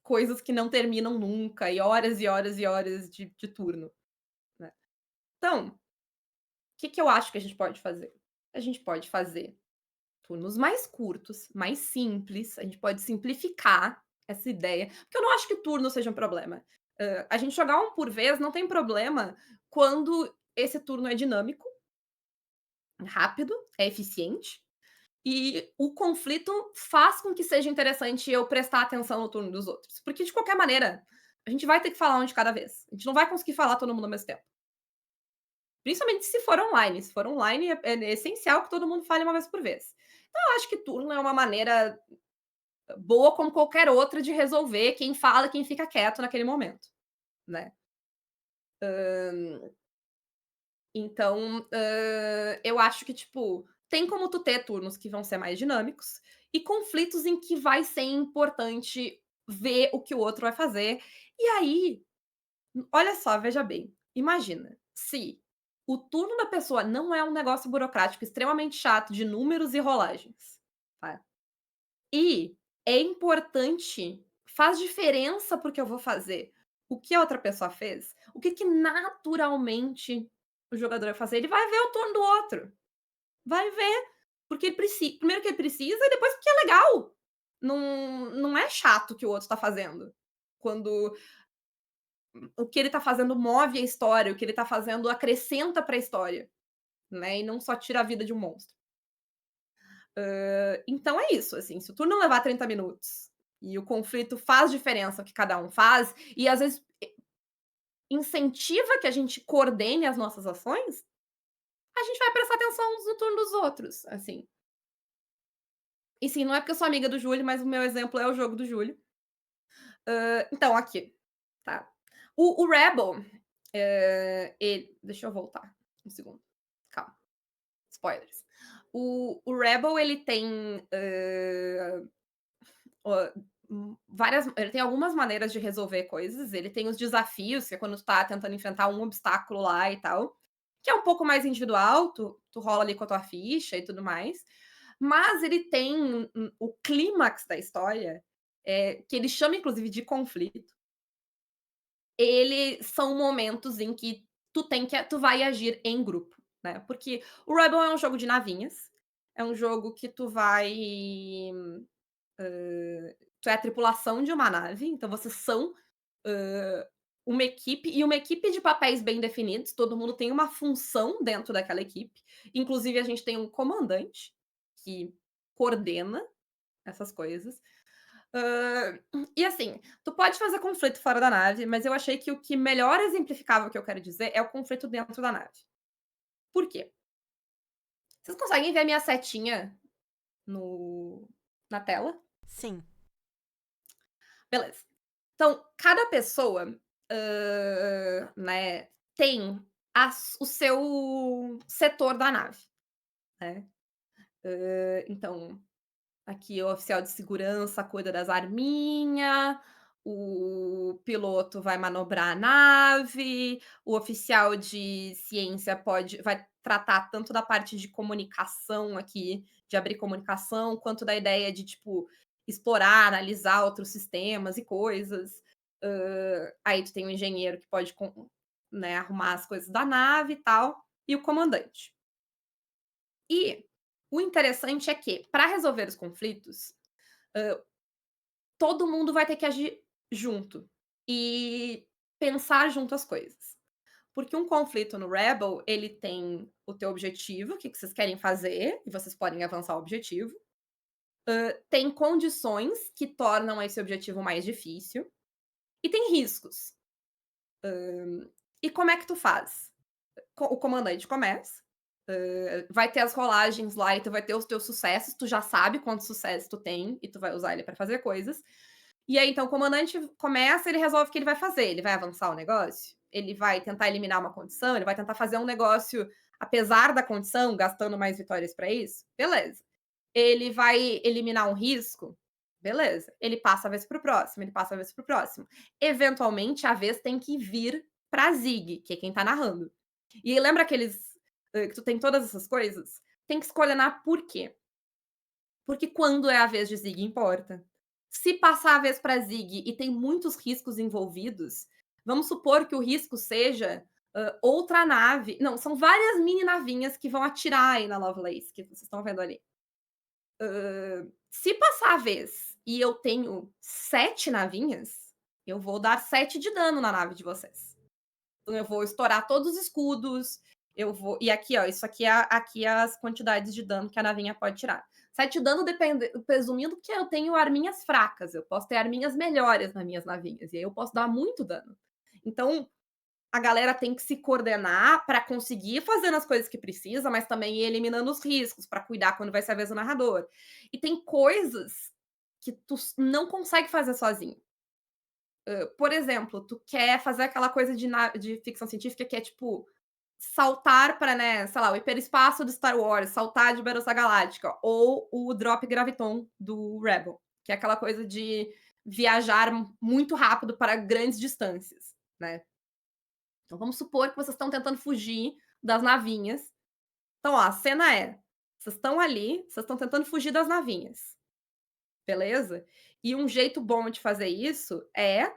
coisas que não terminam nunca, e horas e horas e horas de turno, né. Então, o que que eu acho que a gente pode fazer? A gente pode fazer turnos mais curtos, mais simples, a gente pode simplificar essa ideia, porque eu não acho que turno seja um problema. A gente jogar um por vez não tem problema quando esse turno é dinâmico, rápido, é eficiente, e o conflito faz com que seja interessante eu prestar atenção no turno dos outros. Porque, de qualquer maneira, a gente vai ter que falar um de cada vez. A gente não vai conseguir falar todo mundo ao mesmo tempo. Principalmente se for online. Se for online, é essencial que todo mundo fale uma vez por vez. Então, eu acho que turno é uma maneira boa como qualquer outra de resolver quem fala, quem fica quieto naquele momento, né. Então, eu acho que, tipo, tem como tu ter turnos que vão ser mais dinâmicos e conflitos em que vai ser importante ver o que o outro vai fazer. E aí, olha só, veja bem, imagina se o turno da pessoa não é um negócio burocrático extremamente chato de números e rolagens, tá? E é importante, faz diferença porque eu vou fazer o que a outra pessoa fez, o que que naturalmente o jogador vai fazer, ele vai ver o turno do outro. Vai ver, porque ele preci primeiro que ele precisa e depois porque é legal. Não é chato o que o outro tá fazendo. Quando o que ele tá fazendo move a história, o que ele tá fazendo acrescenta pra história, né, e não só tira a vida de um monstro. Então é isso, assim, se o turno levar 30 minutos e o conflito faz diferença o que cada um faz, e às vezes incentiva que a gente coordene as nossas ações, a gente vai prestar atenção no turno dos outros, assim. E sim, não é porque eu sou amiga do Júlio, mas o meu exemplo é o jogo do Júlio. Então aqui, tá. O Rebel, ele deixa eu voltar um segundo, calma, spoilers. O Rebel ele tem, hã, várias ele tem algumas maneiras de resolver coisas, ele tem os desafios, que é quando tu tá tentando enfrentar um obstáculo lá e tal, que é um pouco mais individual, tu rola ali com a tua ficha e tudo mais, mas ele tem o clímax da história, que ele chama inclusive de conflito. Ele são momentos em que tu vai agir em grupo, né, porque o Rebel é um jogo de navinhas, é um jogo que tu é a tripulação de uma nave, então vocês são, hã, uma equipe e uma equipe de papéis bem definidos, todo mundo tem uma função dentro daquela equipe, inclusive a gente tem um comandante, que coordena essas coisas. Hã, e assim, tu pode fazer conflito fora da nave, mas eu achei que o que melhor exemplificava o que eu quero dizer é o conflito dentro da nave. Por quê? Vocês conseguem ver a minha setinha no na tela? Sim. Beleza. Então, cada pessoa, né, tem o seu setor da nave, né. Então, aqui o oficial de segurança cuida das arminha, o piloto vai manobrar a nave, o oficial de ciência vai tratar tanto da parte de comunicação aqui, de abrir comunicação, quanto da ideia de, tipo, explorar, analisar outros sistemas e coisas. Aí tu tem o engenheiro que pode né, arrumar as coisas da nave e tal, e o comandante. E o interessante é que, para resolver os conflitos, todo mundo vai ter que agir junto e pensar junto as coisas. Porque um conflito no Rebel, ele tem o teu objetivo, o que que vocês querem fazer, e vocês podem avançar o objetivo. Tem condições que tornam esse objetivo mais difícil, e tem riscos. E como é que tu faz? O comandante começa, vai ter as rolagens lá e tu vai ter os teus sucessos, tu já sabe quantos sucessos tu tem e tu vai usar ele para fazer coisas. E aí, então, o comandante começa, ele resolve o que ele vai fazer. Ele vai avançar o negócio? Ele vai tentar eliminar uma condição? Ele vai tentar fazer um negócio, apesar da condição, gastando mais vitórias para isso? Beleza. Ele vai eliminar um risco? Beleza. Ele passa a vez para o próximo, ele passa a vez para o próximo. Eventualmente, a vez tem que vir para Zig, que é quem tá narrando. E lembra aqueles que tu tem todas essas coisas? Tem que escolher na por quê? Porque quando é a vez de Zig importa. Se passar a vez para Zig e tem muitos riscos envolvidos, vamos supor que o risco seja, outra nave não, são várias mini navinhas que vão atirar aí na Lovelace, que vocês estão vendo ali. Se passar a vez e eu tenho 7 navinhas, eu vou dar 7 de dano na nave de vocês. Então eu vou estourar todos os escudos, eu vou e aqui, ó, isso aqui é as quantidades de dano que a navinha pode tirar. 7 dano presumindo que eu tenho arminhas fracas, eu posso ter arminhas melhores nas minhas navinhas, e aí eu posso dar muito dano. Então, a galera tem que se coordenar para conseguir fazendo as coisas que precisa, mas também ir eliminando os riscos, para cuidar quando vai ser a vez do narrador. E tem coisas que tu não consegue fazer sozinho. Por exemplo, tu quer fazer aquela coisa de ficção científica que é tipo saltar para, né, sei lá, o hiperespaço do Star Wars, saltar de Battlestar Galáctica, ou o Drop Graviton do Rebel, que é aquela coisa de viajar muito rápido para grandes distâncias, né. Então vamos supor que vocês estão tentando fugir das navinhas. Então, ó, a cena é: vocês estão ali, vocês estão tentando fugir das navinhas, beleza? E um jeito bom de fazer isso é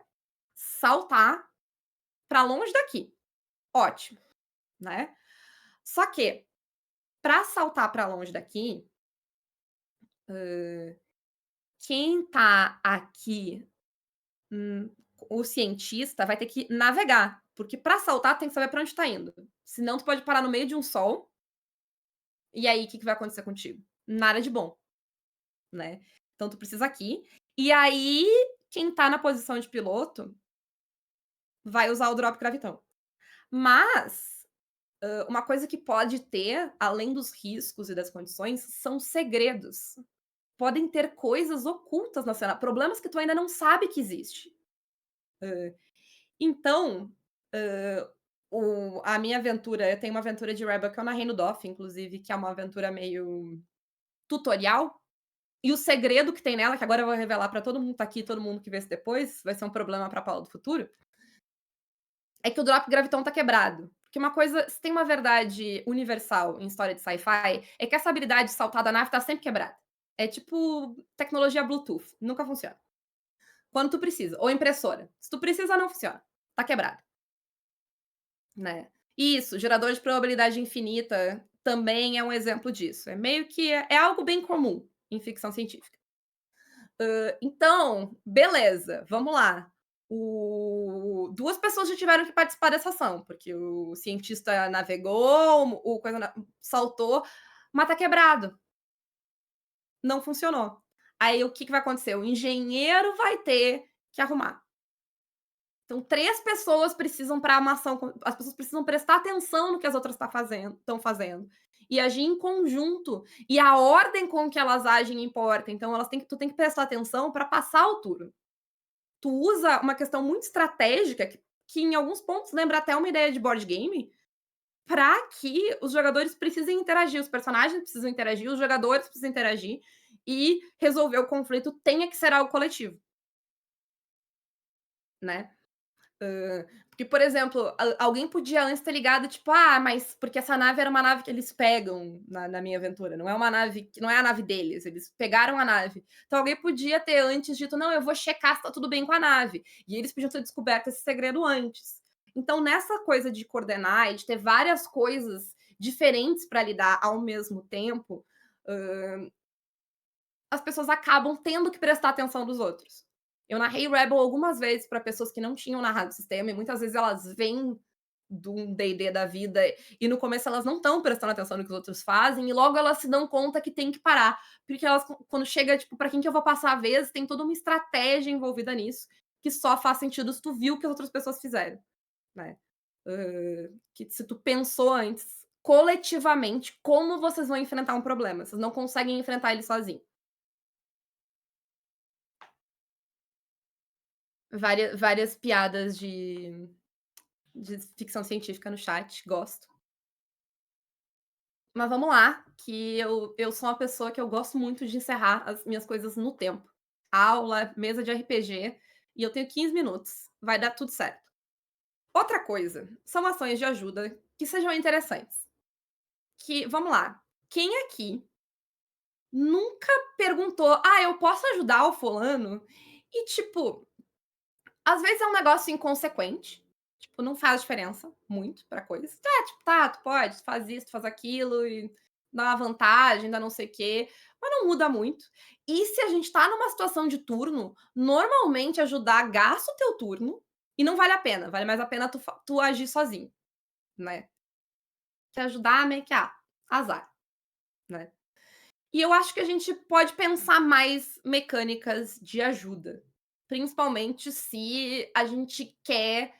saltar para longe daqui. Ótimo, né? Só que, para saltar para longe daqui, quem tá aqui, hum, o cientista vai ter que navegar, porque para saltar tem que saber para onde tá indo. Senão tu pode parar no meio de um sol, e aí o que que vai acontecer contigo? Nada de bom, né. Então tu precisa aqui, e aí quem tá na posição de piloto vai usar o drop gravitão. Mas, uma coisa que pode ter, além dos riscos e das condições, são segredos. Podem ter coisas ocultas na cena, problemas que tu ainda não sabe que existe. Então, a minha aventura, eu tenho uma aventura de Rebel que eu narrei no DOF, inclusive, que é uma aventura meio tutorial, e o segredo que tem nela, que agora eu vou revelar pra todo mundo que tá aqui, todo mundo que vê isso depois, vai ser um problema pra Paula do futuro, é que o drop gravitão tá quebrado. Porque uma coisa, se tem uma verdade universal em história de sci-fi, é que essa habilidade de saltar da nave tá sempre quebrada. É tipo tecnologia Bluetooth, nunca funciona. Quando tu precisa, ou impressora. Se tu precisa, não funciona, tá quebrado, né. Isso, gerador de probabilidade infinita também é um exemplo disso. É meio que é algo bem comum em ficção científica. Então, beleza, vamos lá. Duas pessoas já tiveram que participar dessa ação, porque o cientista navegou, o coisa saltou, mas tá quebrado, não funcionou. Aí o que que vai acontecer? O engenheiro vai ter que arrumar. Então 3 pessoas precisam para uma ação, as pessoas precisam prestar atenção no que as outras estão fazendo, e agir em conjunto, e a ordem com que elas agem importa, então tu tem que prestar atenção para passar o turno. Tu usa uma questão muito estratégica que em alguns pontos lembra até uma ideia de board game, para que os jogadores precisem interagir, os personagens precisam interagir, os jogadores precisam interagir, e resolver o conflito tenha que ser algo coletivo, né. Porque, por exemplo, alguém podia antes ter ligado, tipo: "Ah, mas porque essa nave era uma nave que eles pegam na minha aventura, não é uma nave que não é a nave deles, eles pegaram a nave". Então alguém podia ter antes dito: "Não, eu vou checar se tá tudo bem com a nave", e eles podiam ter descoberto esse segredo antes. Então nessa coisa de coordenar e de ter várias coisas diferentes para lidar ao mesmo tempo, as pessoas acabam tendo que prestar atenção dos outros. Eu narrei Rebel algumas vezes para pessoas que não tinham narrado o sistema, e muitas vezes elas vêm do D&D da vida, e no começo elas não estão prestando atenção no que os outros fazem, e logo elas se dão conta que tem que parar, porque elas, quando chega, tipo, para quem que eu vou passar a vez, tem toda uma estratégia envolvida nisso, que só faz sentido se tu viu o que as outras pessoas fizeram, né. Que se tu pensou antes, coletivamente, como vocês vão enfrentar um problema, vocês não conseguem enfrentar ele sozinho. Várias piadas de ficção científica no chat, gosto. Mas vamos lá, que eu sou uma pessoa que eu gosto muito de encerrar as minhas coisas no tempo. Aula, mesa de RPG, e eu tenho 15 minutos, vai dar tudo certo. Outra coisa, são ações de ajuda que sejam interessantes. Que vamos lá, quem aqui nunca perguntou: "Ah, eu posso ajudar o fulano?" E tipo, às vezes é um negócio inconsequente, tipo, não faz diferença muito pra coisa. Tá, tipo, tá, tu pode, tu faz isso, tu faz aquilo e dá uma vantagem, dá não sei o quê, mas não muda muito. E se a gente tá numa situação de turno, normalmente ajudar gasta o teu turno e não vale a pena, vale mais a pena tu agir sozinho, né. Que ajudar meio que, azar, né. E eu acho que a gente pode pensar mais mecânicas de ajuda, principalmente se a gente quer.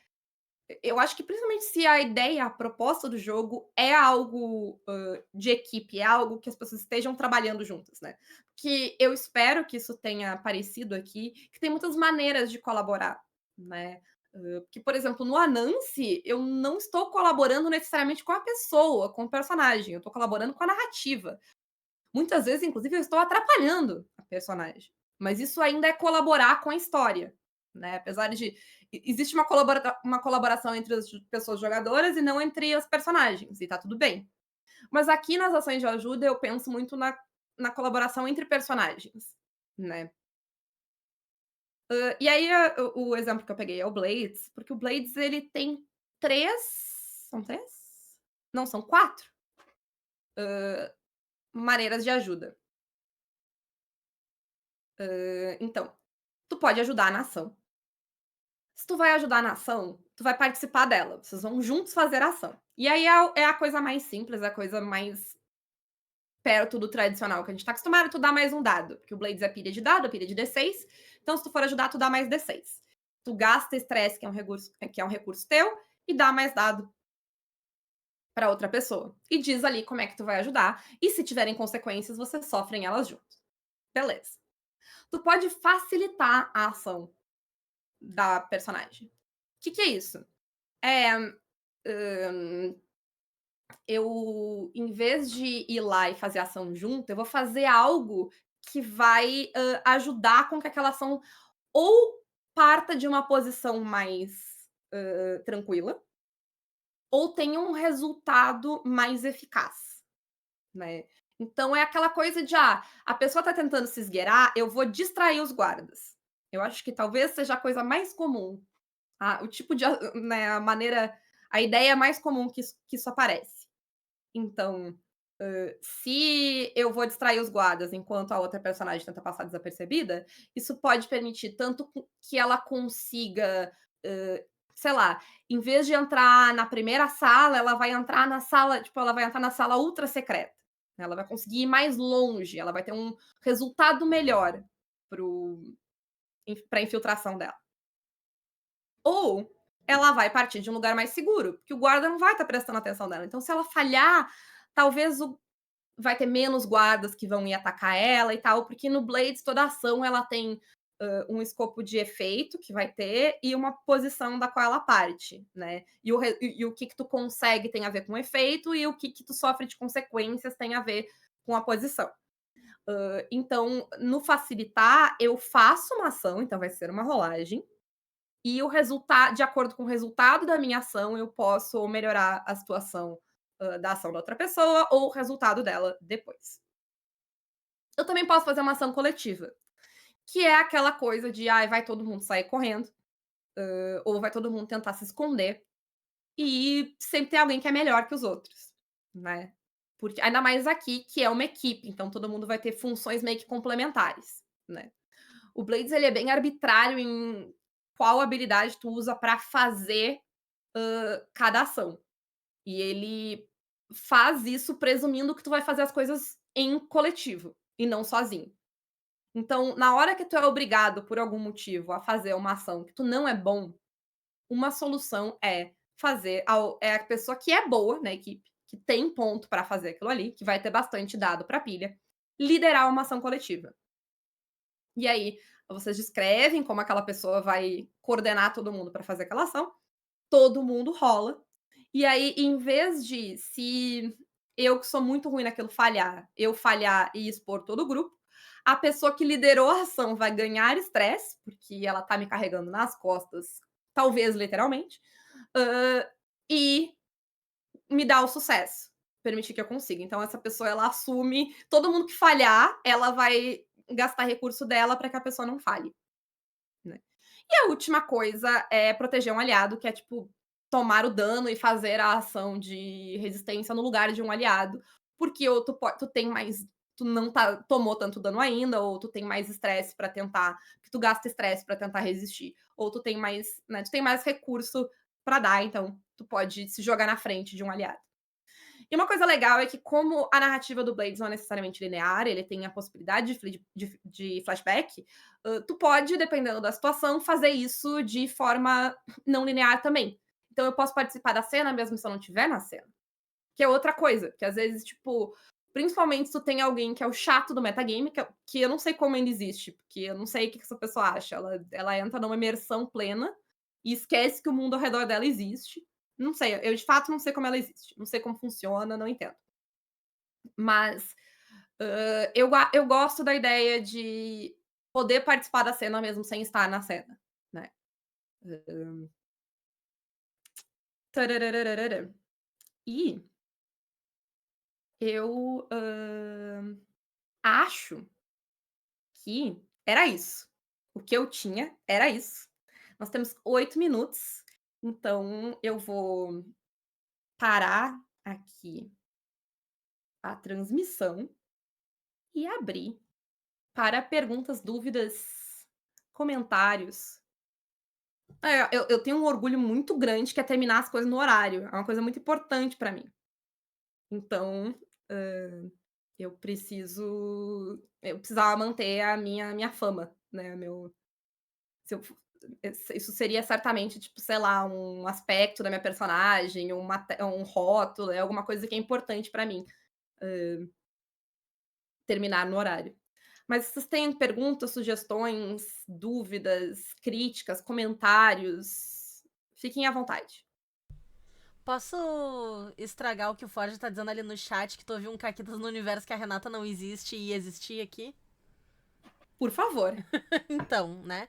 Eu acho que principalmente se a ideia, a proposta do jogo é algo, de equipe, é algo que as pessoas estejam trabalhando juntas, né. Que eu espero que isso tenha aparecido aqui, que tem muitas maneiras de colaborar, né. Porque, por exemplo, no Anansi, eu não estou colaborando necessariamente com a pessoa, com o personagem, eu estou colaborando com a narrativa. Muitas vezes, inclusive, eu estou atrapalhando a personagem, mas isso ainda é colaborar com a história, né, apesar de existe uma colaboração entre as pessoas jogadoras e não entre os personagens, e tá tudo bem. Mas aqui nas ações de ajuda eu penso muito na colaboração entre personagens, né. E aí o exemplo que eu peguei é o Blades, porque o Blades ele tem 3, são 3? Não, são 4 maneiras de ajuda. Então, tu pode ajudar na ação. Se tu vai ajudar na ação, tu vai participar dela, vocês vão juntos fazer a ação. E aí é a coisa mais simples, é a coisa mais perto do tradicional que a gente tá acostumado, tu dá mais um dado, porque o Blades é pilha de dado, é pilha de D6, então se tu for ajudar, tu dá mais D6. Tu gasta estresse, que é um recurso teu, e dá mais dado para outra pessoa. E diz ali como é que tu vai ajudar, e se tiverem consequências, vocês sofrem elas juntos. Beleza. Tu pode facilitar a ação da personagem. O que é isso? É, eu, em vez de ir lá e fazer ação junto, eu vou fazer algo que vai, ajudar com que aquela ação ou parta de uma posição mais, tranquila, ou tenha um resultado mais eficaz, né. Então é aquela coisa de, a pessoa tá tentando se esgueirar, eu vou distrair os guardas. Eu acho que talvez seja a coisa mais comum, o tipo de né, a ideia mais comum que isso aparece. Então, se eu vou distrair os guardas enquanto a outra personagem tenta passar desapercebida, isso pode permitir tanto que ela consiga, hã, sei lá, em vez de entrar na primeira sala, ela vai entrar na sala, tipo, ela vai entrar na sala ultra secreta. Ela vai conseguir ir mais longe, ela vai ter um resultado melhor para a infiltração dela. Ou ela vai partir de um lugar mais seguro, porque o guarda não vai estar prestando atenção nela. Então, se ela falhar, talvez vai ter menos guardas que vão ir atacar ela e tal, porque no Blades toda ação ela tem, um escopo de efeito que vai ter e uma posição da qual ela parte, né. E o que tu consegue tem a ver com o efeito e o que tu sofre de consequências tem a ver com a posição. Então, no facilitar, eu faço uma ação, então vai ser uma rolagem, e o resultado, de acordo com o resultado da minha ação, eu posso ou melhorar a situação, da ação da outra pessoa ou o resultado dela depois. Eu também posso fazer uma ação coletiva, que é aquela coisa de, ai, vai todo mundo sair correndo, ou vai todo mundo tentar se esconder, e sempre tem alguém que é melhor que os outros, né. Porque ainda mais aqui, que é uma equipe, então todo mundo vai ter funções meio que complementares, né. O Blades ele é bem arbitrário em qual habilidade tu usa pra fazer, cada ação. E ele faz isso presumindo que tu vai fazer as coisas em coletivo e não sozinho. Então, na hora que tu é obrigado, por algum motivo, a fazer uma ação que tu não é bom, uma solução é fazer a pessoa que é boa na equipe, que tem ponto pra fazer aquilo ali, que vai ter bastante dado pra pilha, liderar uma ação coletiva. E aí, vocês descrevem como aquela pessoa vai coordenar todo mundo pra fazer aquela ação, todo mundo rola. E aí, em vez de, se eu que sou muito ruim naquilo falhar, eu falhar e expor todo o grupo, a pessoa que liderou a ação vai ganhar estresse, porque ela tá me carregando nas costas, talvez literalmente, hã, e me dá o sucesso, permitir que eu consiga. Então essa pessoa ela assume todo mundo que falhar, ela vai gastar recurso dela para que a pessoa não falhe, né. E a última coisa é proteger um aliado, que é tipo, tomar o dano e fazer a ação de resistência no lugar de um aliado, porque ou tu tem mais, tu não tomou tanto dano ainda, ou tu tem mais estresse pra tentar, que tu gasta estresse pra tentar resistir, ou tu tem mais, né, tu tem mais recurso pra dar, então tu pode se jogar na frente de um aliado. E uma coisa legal é que, como a narrativa do Blades não é necessariamente linear, ele tem a possibilidade de flashback, tu pode, dependendo da situação, fazer isso de forma não linear também. Então eu posso participar da cena mesmo se eu não estiver na cena. Que é outra coisa, que às vezes, tipo, principalmente se tu tem alguém que é o chato do metagame, que eu não sei como ainda existe, porque eu não sei o que essa pessoa acha. Ela entra numa imersão plena, e esquece que o mundo ao redor dela existe. Não sei, eu de fato não sei como ela existe, não sei como funciona, não entendo. Mas, eu gosto da ideia de poder participar da cena mesmo sem estar na cena, né. Tararararara. E eu, acho que era isso. O que eu tinha era isso. Nós temos 8 minutos, então eu vou parar aqui a transmissão e abrir para perguntas, dúvidas, comentários. Eu tenho um orgulho muito grande que é terminar as coisas no horário, é uma coisa muito importante para mim. Então, eu precisava manter a minha fama, né, meu se eu isso seria certamente, tipo, sei lá, um aspecto da minha personagem, um rótulo, é alguma coisa que é importante pra mim, terminar no horário. Mas se vocês têm perguntas, sugestões, dúvidas, críticas, comentários, fiquem à vontade. Posso estragar o que o Ford tá dizendo ali no chat, que tu ouviu um Caquitas no universo que a Renata não existe e existia aqui? Por favor. Então, né?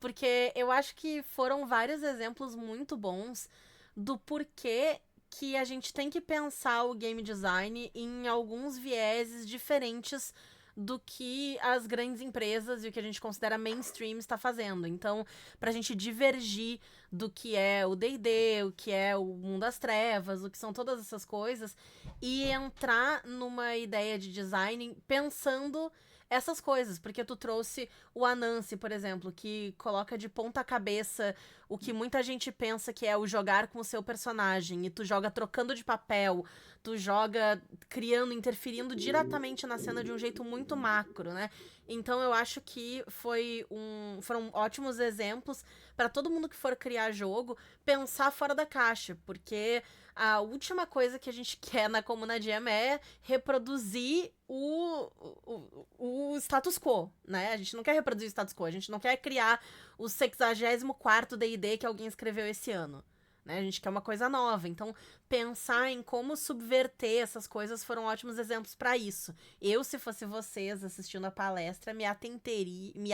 Porque eu acho que foram vários exemplos muito bons do porquê que a gente tem que pensar o game design em alguns vieses diferentes do que as grandes empresas e o que a gente considera mainstream está fazendo. Então, pra gente divergir do que é o D&D, o que é o Mundo das Trevas, o que são todas essas coisas, e entrar numa ideia de design pensando essas coisas, porque tu trouxe o Anansi, por exemplo, que coloca de ponta cabeça o que muita gente pensa que é o jogar com o seu personagem, e tu joga trocando de papel, tu joga criando, interferindo diretamente na cena de um jeito muito macro, né? Então eu acho que foram ótimos exemplos para todo mundo que for criar jogo pensar fora da caixa, porque a última coisa que a gente quer na Comuna Jam é reproduzir o status quo, né? A gente não quer reproduzir o status quo, a gente não quer criar o 64º D&D que alguém escreveu esse ano. Né? A gente quer uma coisa nova. Então, pensar em como subverter essas coisas foram ótimos exemplos para isso. Eu, se fosse vocês assistindo a palestra, me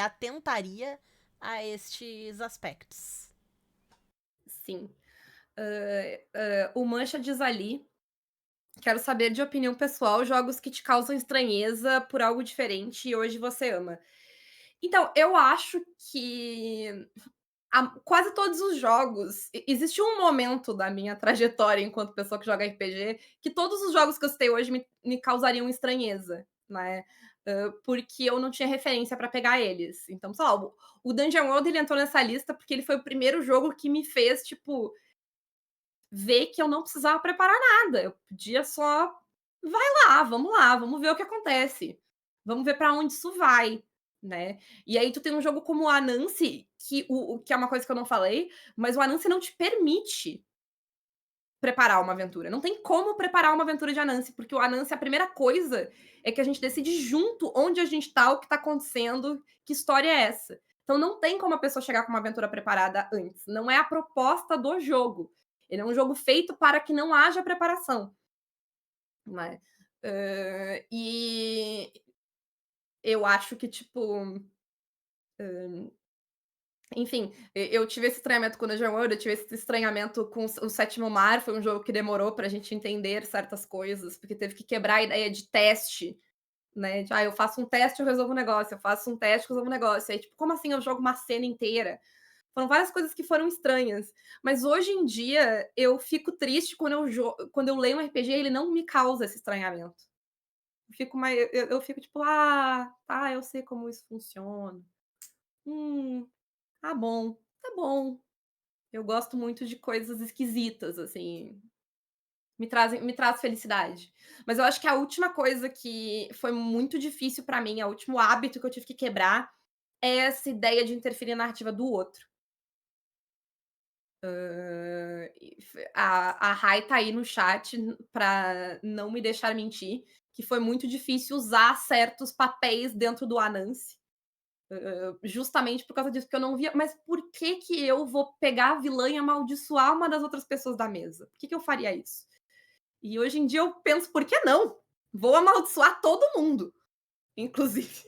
atentaria a estes aspectos. Sim. O Mancha diz ali: "Quero saber de opinião pessoal, jogos que te causam estranheza por algo diferente e hoje você ama". Então, eu acho que quase todos os jogos existe um momento da minha trajetória enquanto pessoa que joga RPG, que todos os jogos que eu citei hoje me causariam estranheza, né, porque eu não tinha referência pra pegar eles. Então, sei lá, o Dungeon World ele entrou nessa lista, porque ele foi o primeiro jogo que me fez, tipo, ver que eu não precisava preparar nada, eu podia só lá, vamos ver o que acontece. Vamos ver pra onde isso vai, né. E aí tu tem um jogo como o Anansi, que é uma coisa que eu não falei, mas o Anansi não te permite preparar uma aventura. Não tem como preparar uma aventura de Anansi, porque o Anansi, a primeira coisa é que a gente decide junto onde a gente tá, o que tá acontecendo, que história é essa. Então não tem como a pessoa chegar com uma aventura preparada antes, não é a proposta do jogo. Ele é um jogo feito para que não haja preparação, né. E eu acho que, tipo, enfim, eu tive esse estranhamento com o Dungeon World, eu tive esse estranhamento com o Sétimo Mar, foi um jogo que demorou pra gente entender certas coisas, porque teve que quebrar a ideia de teste, né, de: "Ah, eu faço um teste, eu resolvo o negócio, eu faço um teste, eu resolvo o negócio". Aí, tipo, como assim eu jogo uma cena inteira? Foram várias coisas que foram estranhas, mas hoje em dia eu fico triste quando eu leio um RPG e ele não me causa esse estranhamento. Eu fico tipo: "Ah, tá, eu sei como isso funciona. Hum". Tá bom, tá bom. Eu gosto muito de coisas esquisitas, assim, me traz felicidade. Mas eu acho que a última coisa que foi muito difícil pra mim, o último hábito que eu tive que quebrar, é essa ideia de interferir na narrativa do outro. A Rai tá aí no chat pra não me deixar mentir, que foi muito difícil usar certos papéis dentro do Anansi. justamente por causa disso, porque eu não via mas por que que eu vou pegar a vilã e amaldiçoar uma das outras pessoas da mesa? Por que que eu faria isso? E hoje em dia eu penso: "Por que não? Vou amaldiçoar todo mundo", inclusive.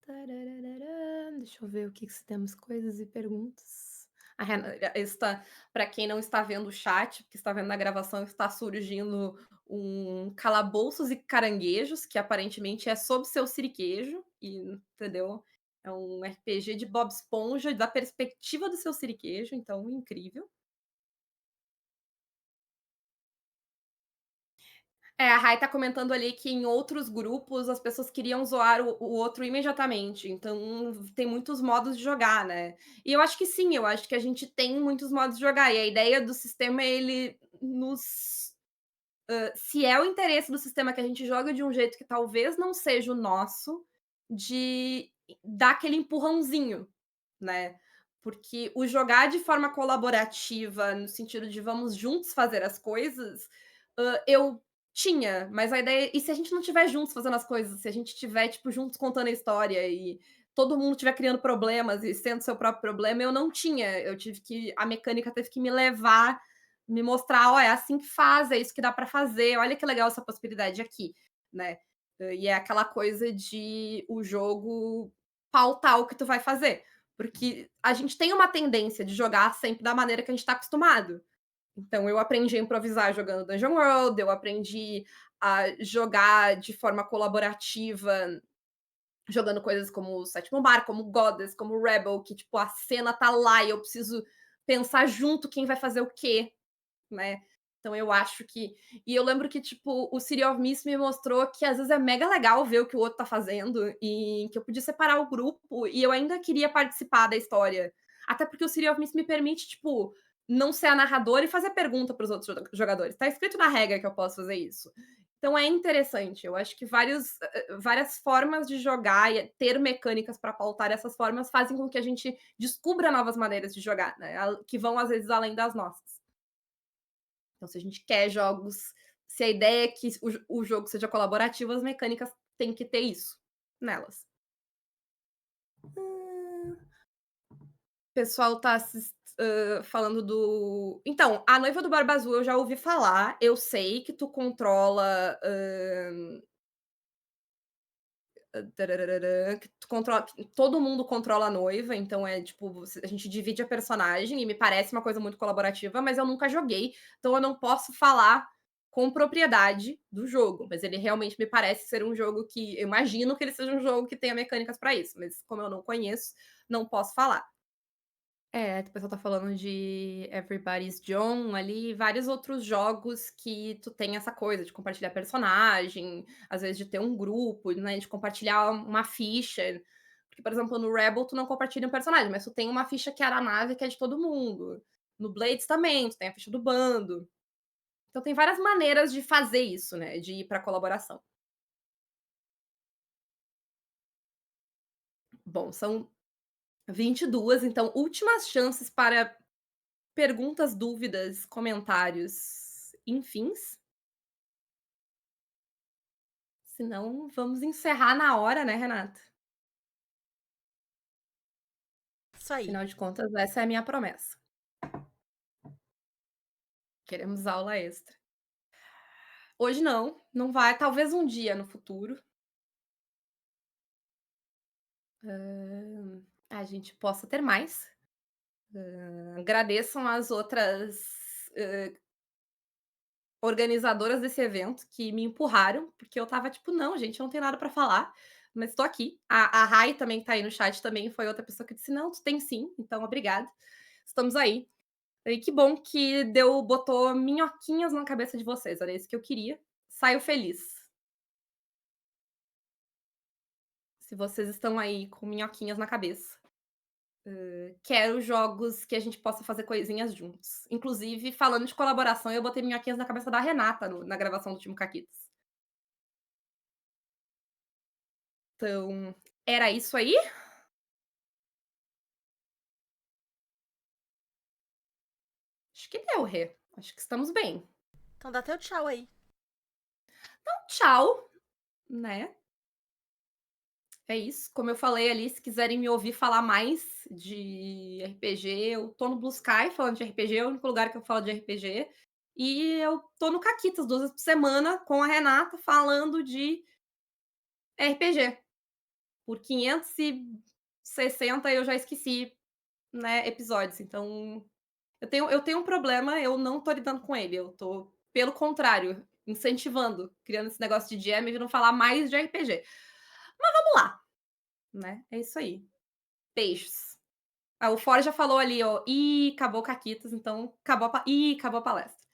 Tarararã, deixa eu ver o que que se temos coisas e perguntas. A Rena está para quem não está vendo o chat, porque está vendo na gravação, está surgindo um calabouços e caranguejos, que aparentemente é sobre seu siriquejo, e entendeu? É um RPG de Bob Esponja da perspectiva do seu siriquejo, então incrível. É, a Rai tá comentando ali que em outros grupos as pessoas queriam zoar o outro imediatamente, então tem muitos modos de jogar, né. E eu acho que sim, eu acho que a gente tem muitos modos de jogar, e a ideia do sistema é ele nos se é o interesse do sistema que a gente joga de um jeito que talvez não seja o nosso, de dar aquele empurrãozinho, né. Porque o jogar de forma colaborativa, no sentido de vamos juntos fazer as coisas, eu tinha, mas a ideia e se a gente não estiver juntos fazendo as coisas, se a gente estiver, tipo, juntos contando a história e todo mundo estiver criando problemas e sendo seu próprio problema, eu não tinha, eu tive que a mecânica teve que me levar, me mostrar: "Ó, é assim que faz, é isso que dá pra fazer, olha que legal essa possibilidade aqui", né. E é aquela coisa de o jogo pautar o que tu vai fazer, porque a gente tem uma tendência de jogar sempre da maneira que a gente tá acostumado. Então eu aprendi a improvisar jogando Dungeon World, eu aprendi a jogar de forma colaborativa, jogando coisas como o Sétimo Mar, como Goddess, como Rebel, que tipo a cena tá lá e eu preciso pensar junto quem vai fazer o quê, né. Então eu acho que e eu lembro que, tipo, o City of Mist me mostrou que às vezes é mega legal ver o que o outro tá fazendo e que eu podia separar o grupo e eu ainda queria participar da história. Até porque o City of Mist me permite, tipo, não ser a narradora e fazer pergunta para os outros jogadores. Tá escrito na regra que eu posso fazer isso. Então é interessante, eu acho que várias formas de jogar e ter mecânicas para pautar essas formas fazem com que a gente descubra novas maneiras de jogar, né, que vão às vezes além das nossas. Então, se a gente quer jogos, se a ideia é que o jogo seja colaborativo, as mecânicas têm que ter isso nelas. O pessoal tá falando do. Então, a noiva do Barba Azul eu já ouvi falar. Eu sei que tu controla. Tarararã, que tu controla, que todo mundo controla a noiva, então é tipo, a gente divide a personagem e me parece uma coisa muito colaborativa, mas eu nunca joguei, então eu não posso falar com propriedade do jogo, mas ele realmente me parece ser um jogo que eu imagino que ele seja um jogo que tenha mecânicas para isso, mas como eu não conheço, não posso falar. É, o pessoal tá falando de Everybody's John ali, vários outros jogos que tu tem essa coisa de compartilhar personagem, às vezes de ter um grupo, né, de compartilhar uma ficha. Porque, por exemplo, no Rebel tu não compartilha um personagem, mas tu tem uma ficha que é a nave que é de todo mundo. No Blades também, tu tem a ficha do bando. Então tem várias maneiras de fazer isso, né, de ir pra colaboração. Bom, são 22, então últimas chances para perguntas, dúvidas, comentários, enfins. Senão vamos encerrar na hora, né, Renata? Isso aí. Afinal de contas, essa é a minha promessa. Queremos aula extra. Hoje não, não vai, talvez um dia no futuro, a gente possa ter mais. Agradeçam as outras, hã, organizadoras desse evento que me empurraram, porque eu estava tipo: "Não, gente, eu não tenho nada pra falar, mas tô aqui". A Rai também que tá aí no chat também foi outra pessoa que disse: "Não, tu tem sim, então obrigada, estamos aí". E que bom que botou minhoquinhas na cabeça de vocês, era isso que eu queria. Saio feliz. Se vocês estão aí com minhoquinhas na cabeça. Quero jogos que a gente possa fazer coisinhas juntos. Inclusive, falando de colaboração, eu botei minhoquinhas na cabeça da Renata na gravação do Time Caquitas. Então, era isso aí? Acho que deu, Rê. Acho que estamos bem. Então dá teu tchau aí. Então, tchau, né? É isso, como eu falei ali, se quiserem me ouvir falar mais de RPG, eu tô no Blue Sky falando de RPG, é o único lugar que eu falo de RPG. E eu tô no Caquitas 2 vezes por semana com a Renata falando de RPG. Por 560 eu já esqueci, né, episódios. Então, eu tenho um problema, eu não tô lidando com ele, eu tô, pelo contrário, incentivando, criando esse negócio de jam e não falar mais de RPG. Mas vamos lá, né, é isso aí. Beijos. Ah, o Fora já falou ali, ó: "Ih, acabou Caquitas", então acabou a palestra.